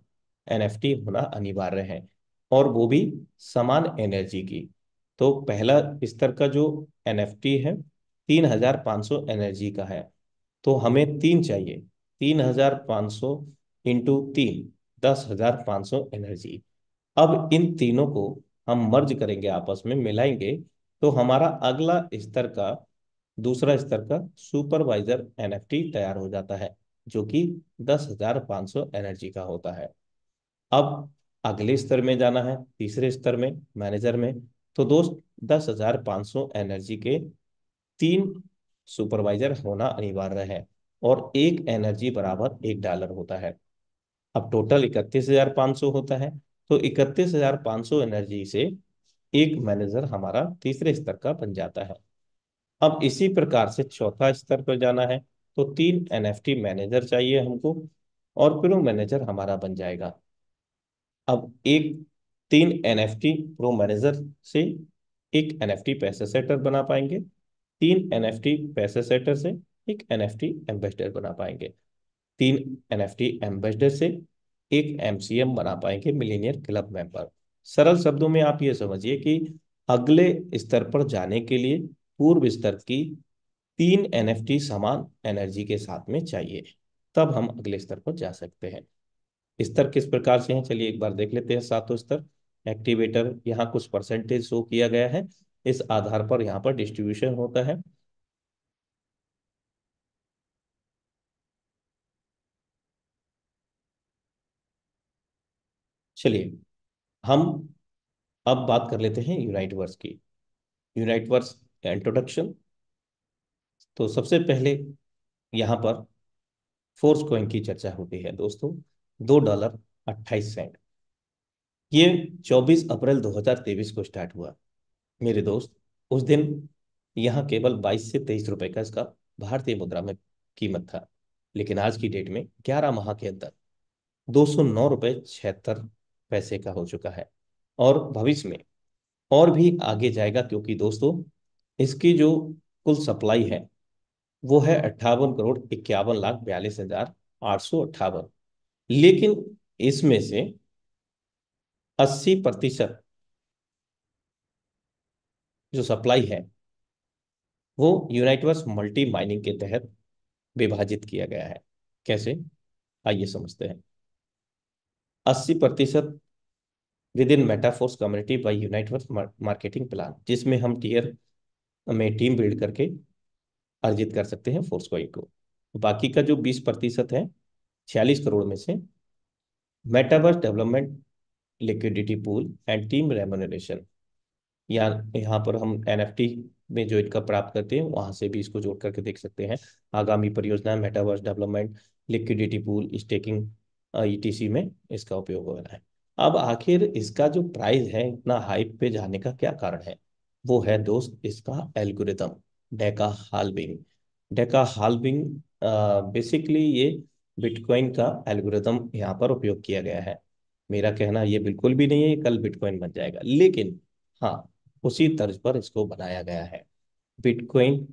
एनएफटी होना अनिवार्य है, और वो भी समान एनर्जी की। तो पहला स्तर का जो एनएफटी है 3500 एनर्जी का है, तो हमें तीन चाहिए। 3500 इंटू तीन, 10,500 एनर्जी। अब इन तीनों को हम मर्ज करेंगे, आपस में मिलाएंगे, तो हमारा अगला स्तर का, दूसरा स्तर का सुपरवाइजर एनएफटी तैयार हो जाता है, जो कि 10,500 एनर्जी का होता है। अब अगले स्तर में जाना है, तीसरे स्तर में, मैनेजर में। तो दोस्त, 10,500 एनर्जी के तीन सुपरवाइजर होना अनिवार्य है, और एक एनर्जी बराबर $1 होता है। अब टोटल 31,500 होता है। तो 31,500 एनर्जी से एक मैनेजर हमारा तीसरे स्तर का बन जाता है। अब इसी प्रकार से चौथा स्तर पर जाना है, तो तीन एनएफटी मैनेजर चाहिए हमको, और फिर वो मैनेजर हमारा बन जाएगा। अब एक, तीन एनएफटी प्रो मैनेजर से एक एनएफटी पैसा सेटर बना पाएंगे, तीन एनएफटी पैसा सेटर से एक एनएफटी एम्बेसडर बना पाएंगे, तीन एनएफटी एम्बेसडर से एक एमसीएम बना पाएंगे, मिलीनियर क्लब मेंबर। सरल शब्दों में आप ये समझिए कि अगले स्तर पर जाने के लिए पूर्व स्तर की तीन एनएफटी समान एनर्जी के साथ में चाहिए, तब हम अगले स्तर पर जा सकते हैं। स्तर किस प्रकार से हैं, चलिए एक बार देख लेते हैं। सातों स्तर एक्टिवेटर, यहाँ कुछ परसेंटेज शो किया गया है, इस आधार पर यहाँ पर डिस्ट्रीब्यूशन होता है। चलिए हम अब बात कर लेते हैं यूनाइटवर्स की। यूनाइटवर्स इंट्रोडक्शन। तो सबसे पहले यहाँ पर फोर्स कॉइन की चर्चा होती है दोस्तों। $2.28। ये 24 अप्रैल 2023 को स्टार्ट हुआ मेरे दोस्त। उस दिन यहाँ केवल 22 से 23 रुपए का इसका भारतीय मुद्रा में कीमत था, लेकिन आज की डेट में 11 माह के अंदर $209.76 का हो चुका है। और भविष्य में और भी आगे जाएगा, क्योंकि दोस्तों इसकी जो कुल सप्लाई है वो है 58,51,42,858। लेकिन इसमें से 80% जो सप्लाई है वो यूनाइटवर्स मल्टी माइनिंग के तहत विभाजित किया गया है। कैसे, आइए समझते हैं। 80% with in Metaforce community by Uniteverse marketing plan, जिसमें हम टीयर में टीम बिल्ड करके अर्जित कर सकते हैं फोर्स कॉइन को। बाकी का जो 20% है, 46 करोड़ में से metaverse development, liquidity pool and team remuneration, या यहाँ पर हम एनएफटी में जो इनका प्राप्त करते हैं वहां से भी इसको जोड़ करके देख सकते हैं। आगामी परियोजना metaverse development, liquidity pool, staking, etc में इसका उपयोग हो रहा है। अब आखिर इसका जो प्राइस है इतना हाइप पे जाने का क्या कारण है? वो है दोस्त इसका algorithm, Deka halving. Deka halving basically ये बिटकॉइन का एल्गोरिदम यहाँ पर उपयोग किया गया है। मेरा कहना ये बिल्कुल भी नहीं है ये कल बिटकॉइन बन जाएगा, लेकिन हाँ, उसी तर्ज पर इसको बनाया गया है, बिटकॉइन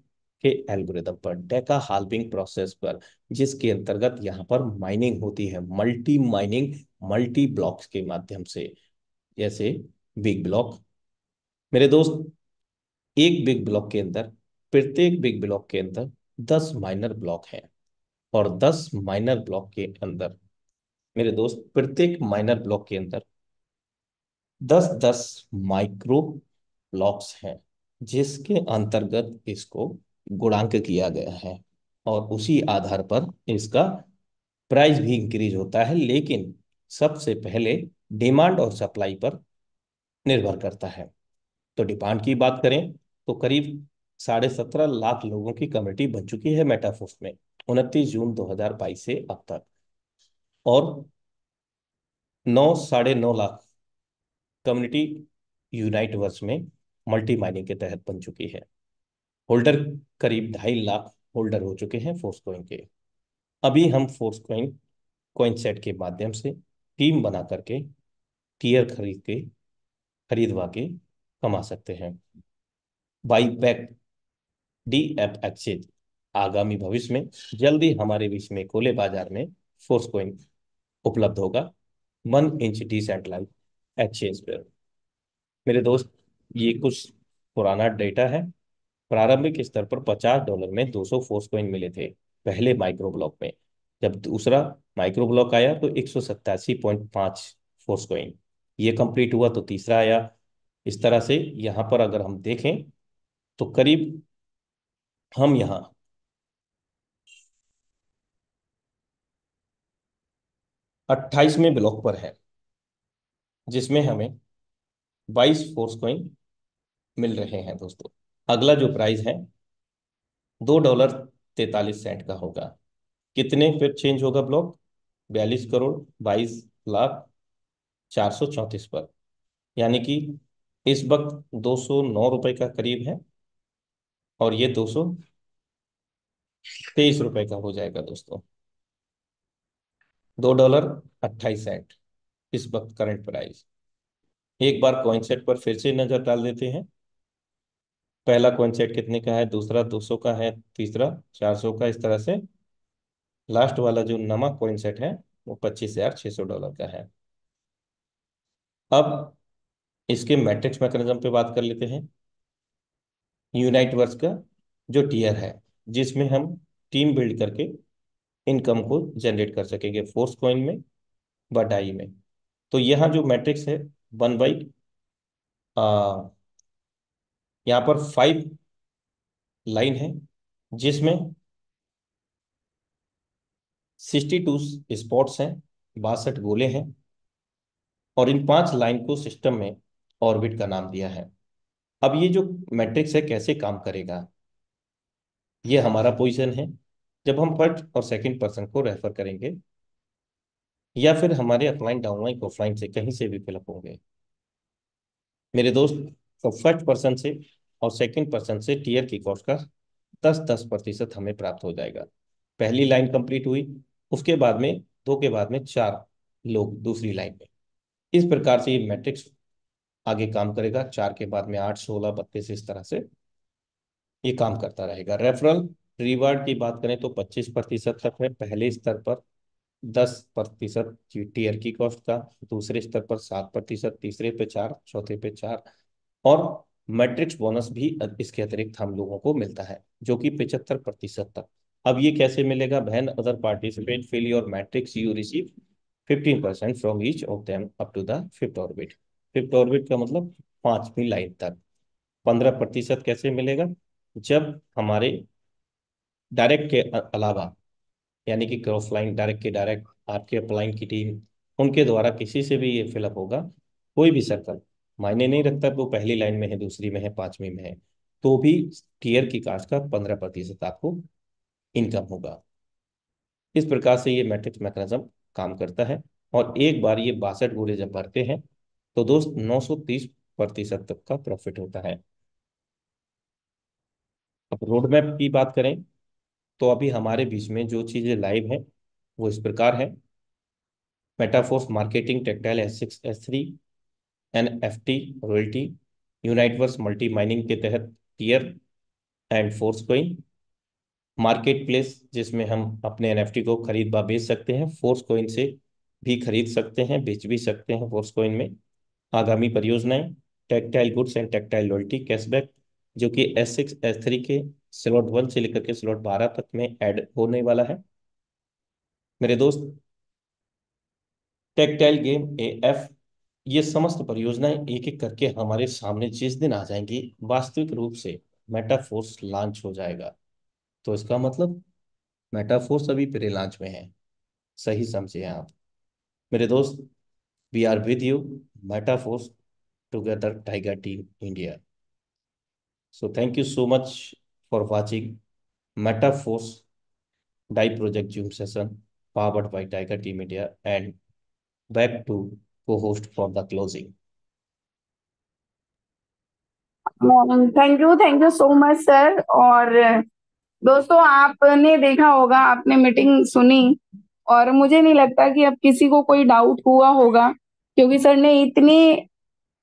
के एल्गोरिदम पर, डेका हाल्विंग प्रोसेस पर, जिसके अंतर्गत यहाँ पर माइनिंग होती है, मल्टी माइनिंग, मल्टी ब्लॉक्स के माध्यम से। जैसे बिग ब्लॉक मेरे दोस्त, एक बिग ब्लॉक के अंदर, प्रत्येक बिग ब्लॉक के अंदर 10 माइनर ब्लॉक हैं, और 10 माइनर ब्लॉक के अंदर मेरे दोस्त, प्रत्येक माइनर ब्लॉक के अंदर 10-10 माइक्रो ब्लॉक्स हैं, जिसके अंतर्गत इसको गुणांक किया गया है, और उसी आधार पर इसका प्राइस भी इंक्रीज होता है। लेकिन सबसे पहले डिमांड और सप्लाई पर निर्भर करता है। तो डिमांड की बात करें तो करीब 17.5 लाख लोगों की कम्युनिटी बन चुकी है मेटाफोर्स में 29 जून 2022 से अब तक, और 9 साढ़े 9 लाख कम्युनिटी यूनाइट वर्स में मल्टी माइनिंग के तहत बन चुकी है। होल्डर करीब 2.5 लाख होल्डर हो चुके हैं फोर्स कॉइन के। अभी हम फोर्स कॉइन कॉइन सेट के माध्यम से टीम बना करके टीयर खरीदवा के कमा सकते हैं। By back D app exchange आगामी भविष्य में जल्दी हमारे बीच में खुले बाजार में फोर्स कॉइन उपलब्ध होगा 1 इंच डिसेंट्रलाइज एक्सचेंज पर। मेरे दोस्त, ये कुछ पुराना डेटा है। प्रारंभिक स्तर पर $50 में 200 फोर्स कॉइन मिले थे पहले माइक्रो ब्लॉक में। जब दूसरा माइक्रो ब्लॉक आया तो 187.5 फोर्स कॉइन, ये कंप्लीट हुआ तो तीसरा आया। इस तरह से यहाँ पर अगर हम देखें तो करीब हम यहाँ 28वें ब्लॉक पर है, जिसमें हमें 22 फोर्स कॉइन मिल रहे हैं दोस्तों। अगला जो प्राइस है $2.43 का होगा। कितने फिर चेंज होगा ब्लॉक? 42,22,04,34 पर, यानी कि इस वक्त $209 का करीब है, और ये $223 का हो जाएगा दोस्तों। $2.28 इस वक्त करंट प्राइस। एक बार कॉइन सेट पर फिर से नजर डाल देते हैं। पहला कॉइन सेट कितने का है, दूसरा 200 का है, तीसरा 400 का। इस तरह से लास्ट वाला जो नवा कॉइन सेट है वो $25,600 का है। अब इसके मैट्रिक्स मैकेनिज्म पे बात कर लेते हैं। यूनाइट वर्स का जो टीयर है, जिसमें हम टीम बिल्ड करके इनकम को जनरेट कर सकेंगे फोर्स कॉइन में व डाई में। तो यहाँ जो मैट्रिक्स है 1 बाई यहाँ पर 5 लाइन है, जिसमें 62 स्पॉट्स हैं, 62 गोले हैं, और इन 5 लाइन को सिस्टम में ऑर्बिट का नाम दिया है। अब ये जो मैट्रिक्स है कैसे काम करेगा, ये हमारा पोजीशन है। जब हम फर्स्ट और सेकंड पर्सन को रेफर करेंगे, या फिर हमारे अपलाइन डाउनलाइन ऑफलाइन से कहीं से भी फिलअप होंगे मेरे दोस्त, तो फर्स्ट पर्सन से और सेकंड पर्सन से टीयर की कॉस्ट का 10-10% हमें प्राप्त हो जाएगा। पहली लाइन कंप्लीट हुई, उसके बाद में 2 के बाद में 4 लोग दूसरी लाइन में। इस प्रकार से ये मैट्रिक्स आगे काम करेगा। 4 के बाद में 8, 16, 32, इस तरह से ये काम करता रहेगा। रेफरल रिवार्ड की बात करें तो 25% तक है पहले स्तर पर, 10% टीयर की कॉस्ट का, दूसरे स्तर पर 7%, तीसरे पे 4, चौथे पे 4, और मैट्रिक्स बोनस भी इसके अतिरिक्त हम लोगों को मिलता है, जो कि 75% तक। अब ये कैसे मिलेगा? When other participant fill your matrix you receive 15% from each of them up to the fifth orbit. Fifth orbit का मतलब 5वीं लाइन तक। 15% कैसे मिलेगा? जब हमारे डायरेक्ट के अलावा, यानी कि क्रॉस लाइन, डायरेक्ट के डायरेक्ट, आपके अपलाइन की टीम, उनके द्वारा किसी से भी ये फिलअप होगा, कोई भी सर्कल मायने नहीं रखता कि वो पहली लाइन में है, दूसरी में है, 5वीं में है, तो भी टीयर की कास्ट का 15% आपको इनकम होगा। इस प्रकार से ये मैट्रिक्स मैकेनिज्म काम करता है। और एक बार ये 62 गोले जब भरते हैं तो दोस्त 930% तक का प्रॉफिट होता है। अब रोड मैप की बात करें तो अभी हमारे बीच में जो चीजें लाइव हैं वो इस प्रकार है। Metaforce marketing tactile S6 S3 NFT royalty, Uniteverse multi mining के तहत tier and force coin, market place जिसमें हम अपने एनएफटी को खरीद व बेच सकते हैं, फोर्स कोइन से भी खरीद सकते हैं, बेच भी सकते हैं फोर्स कोइन में। आगामी परियोजनाएं tactile goods and tactile loyalty cashback, जो कि S6 S3 के स्लॉट 1 से लेकर के स्लॉट 12 तक में ऐड होने वाला है मेरे दोस्त। टेक्टाइल गेम AF, ये समस्त परियोजनाएं एक एक करके हमारे सामने जिस दिन आ जाएंगी, वास्तविक रूप से मेटाफोर्स लॉन्च हो जाएगा। तो इसका मतलब मेटाफोर्स अभी प्री लॉन्च में है, सही समझे आप मेरे दोस्त। We are with you, Metaforce together Tiger team India. So thank you so much for watching Metaforce die project Zoom session powered by Tiger Team India, and back to co-host for the closing. Thank you so much sir. और दोस्तों, आपने देखा होगा, आपने meeting सुनी, और मुझे नहीं लगता कि अब किसी को कोई डाउट हुआ होगा, क्योंकि सर ने इतने,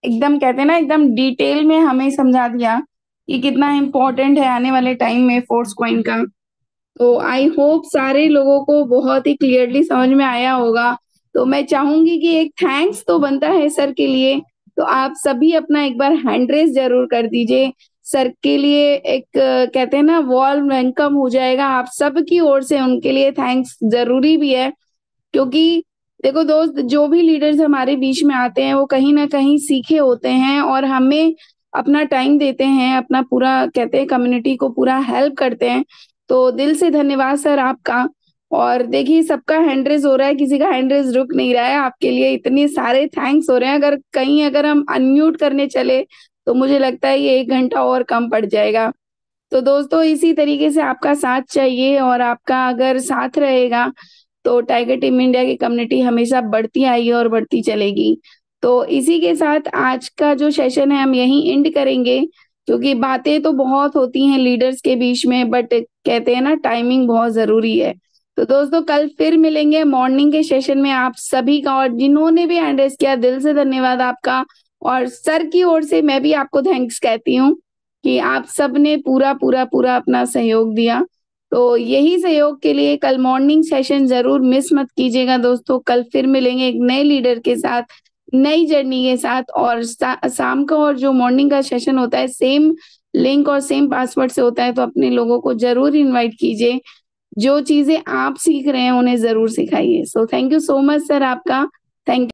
एकदम कहते हैं ना, एकदम डिटेल में हमें समझा दिया कि कितना इम्पोर्टेंट है आने वाले टाइम में फोर्स कॉइन का। तो आई होप सारे लोगों को बहुत ही क्लियरली समझ में आया होगा। तो मैं चाहूंगी कि एक थैंक्स तो बनता है सर के लिए। तो आप सभी अपना एक बार हैंड रेस जरूर कर दीजिए सर के लिए। एक कहते हैं ना, वॉल वेलकम हो जाएगा आप सबकी ओर से। उनके लिए थैंक्स जरूरी भी है, क्योंकि देखो दोस्त, जो भी लीडर्स हमारे बीच में आते हैं वो कहीं ना कहीं सीखे होते हैं और हमें अपना टाइम देते हैं, अपना पूरा कहते हैं कम्युनिटी को पूरा हेल्प करते हैं। तो दिल से धन्यवाद सर आपका। और देखिए, सबका हैंड रेज हो रहा है, किसी का हैंड रेज रुक नहीं रहा है। आपके लिए इतने सारे थैंक्स हो रहे हैं। अगर हम अनम्यूट करने चले तो मुझे लगता है ये 1 घंटा और कम पड़ जाएगा। तो दोस्तों, इसी तरीके से आपका साथ चाहिए, और आपका अगर साथ रहेगा तो टाइगर टीम इंडिया की कम्युनिटी हमेशा बढ़ती आई है और बढ़ती चलेगी। तो इसी के साथ आज का जो सेशन है हम यहीं एंड करेंगे, क्योंकि बातें तो बहुत होती हैं लीडर्स के बीच में, बट कहते हैं ना, टाइमिंग बहुत जरूरी है। तो दोस्तों, कल फिर मिलेंगे मॉर्निंग के सेशन में। आप सभी का, और जिन्होंने भी हैंड रेस किया, दिल से धन्यवाद आपका। और सर की ओर से मैं भी आपको थैंक्स कहती हूँ कि आप सब ने पूरा पूरा पूरा अपना सहयोग दिया। तो यही सहयोग के लिए कल मॉर्निंग सेशन जरूर मिस मत कीजिएगा दोस्तों। कल फिर मिलेंगे एक नए लीडर के साथ, नई जर्नी के साथ। और शाम का और जो मॉर्निंग का सेशन होता है, सेम लिंक और सेम पासवर्ड से होता है। तो अपने लोगों को जरूर इनवाइट कीजिए, जो चीजें आप सीख रहे हैं उन्हें जरूर सिखाइए। सो thank you so much sir आपका। थैंक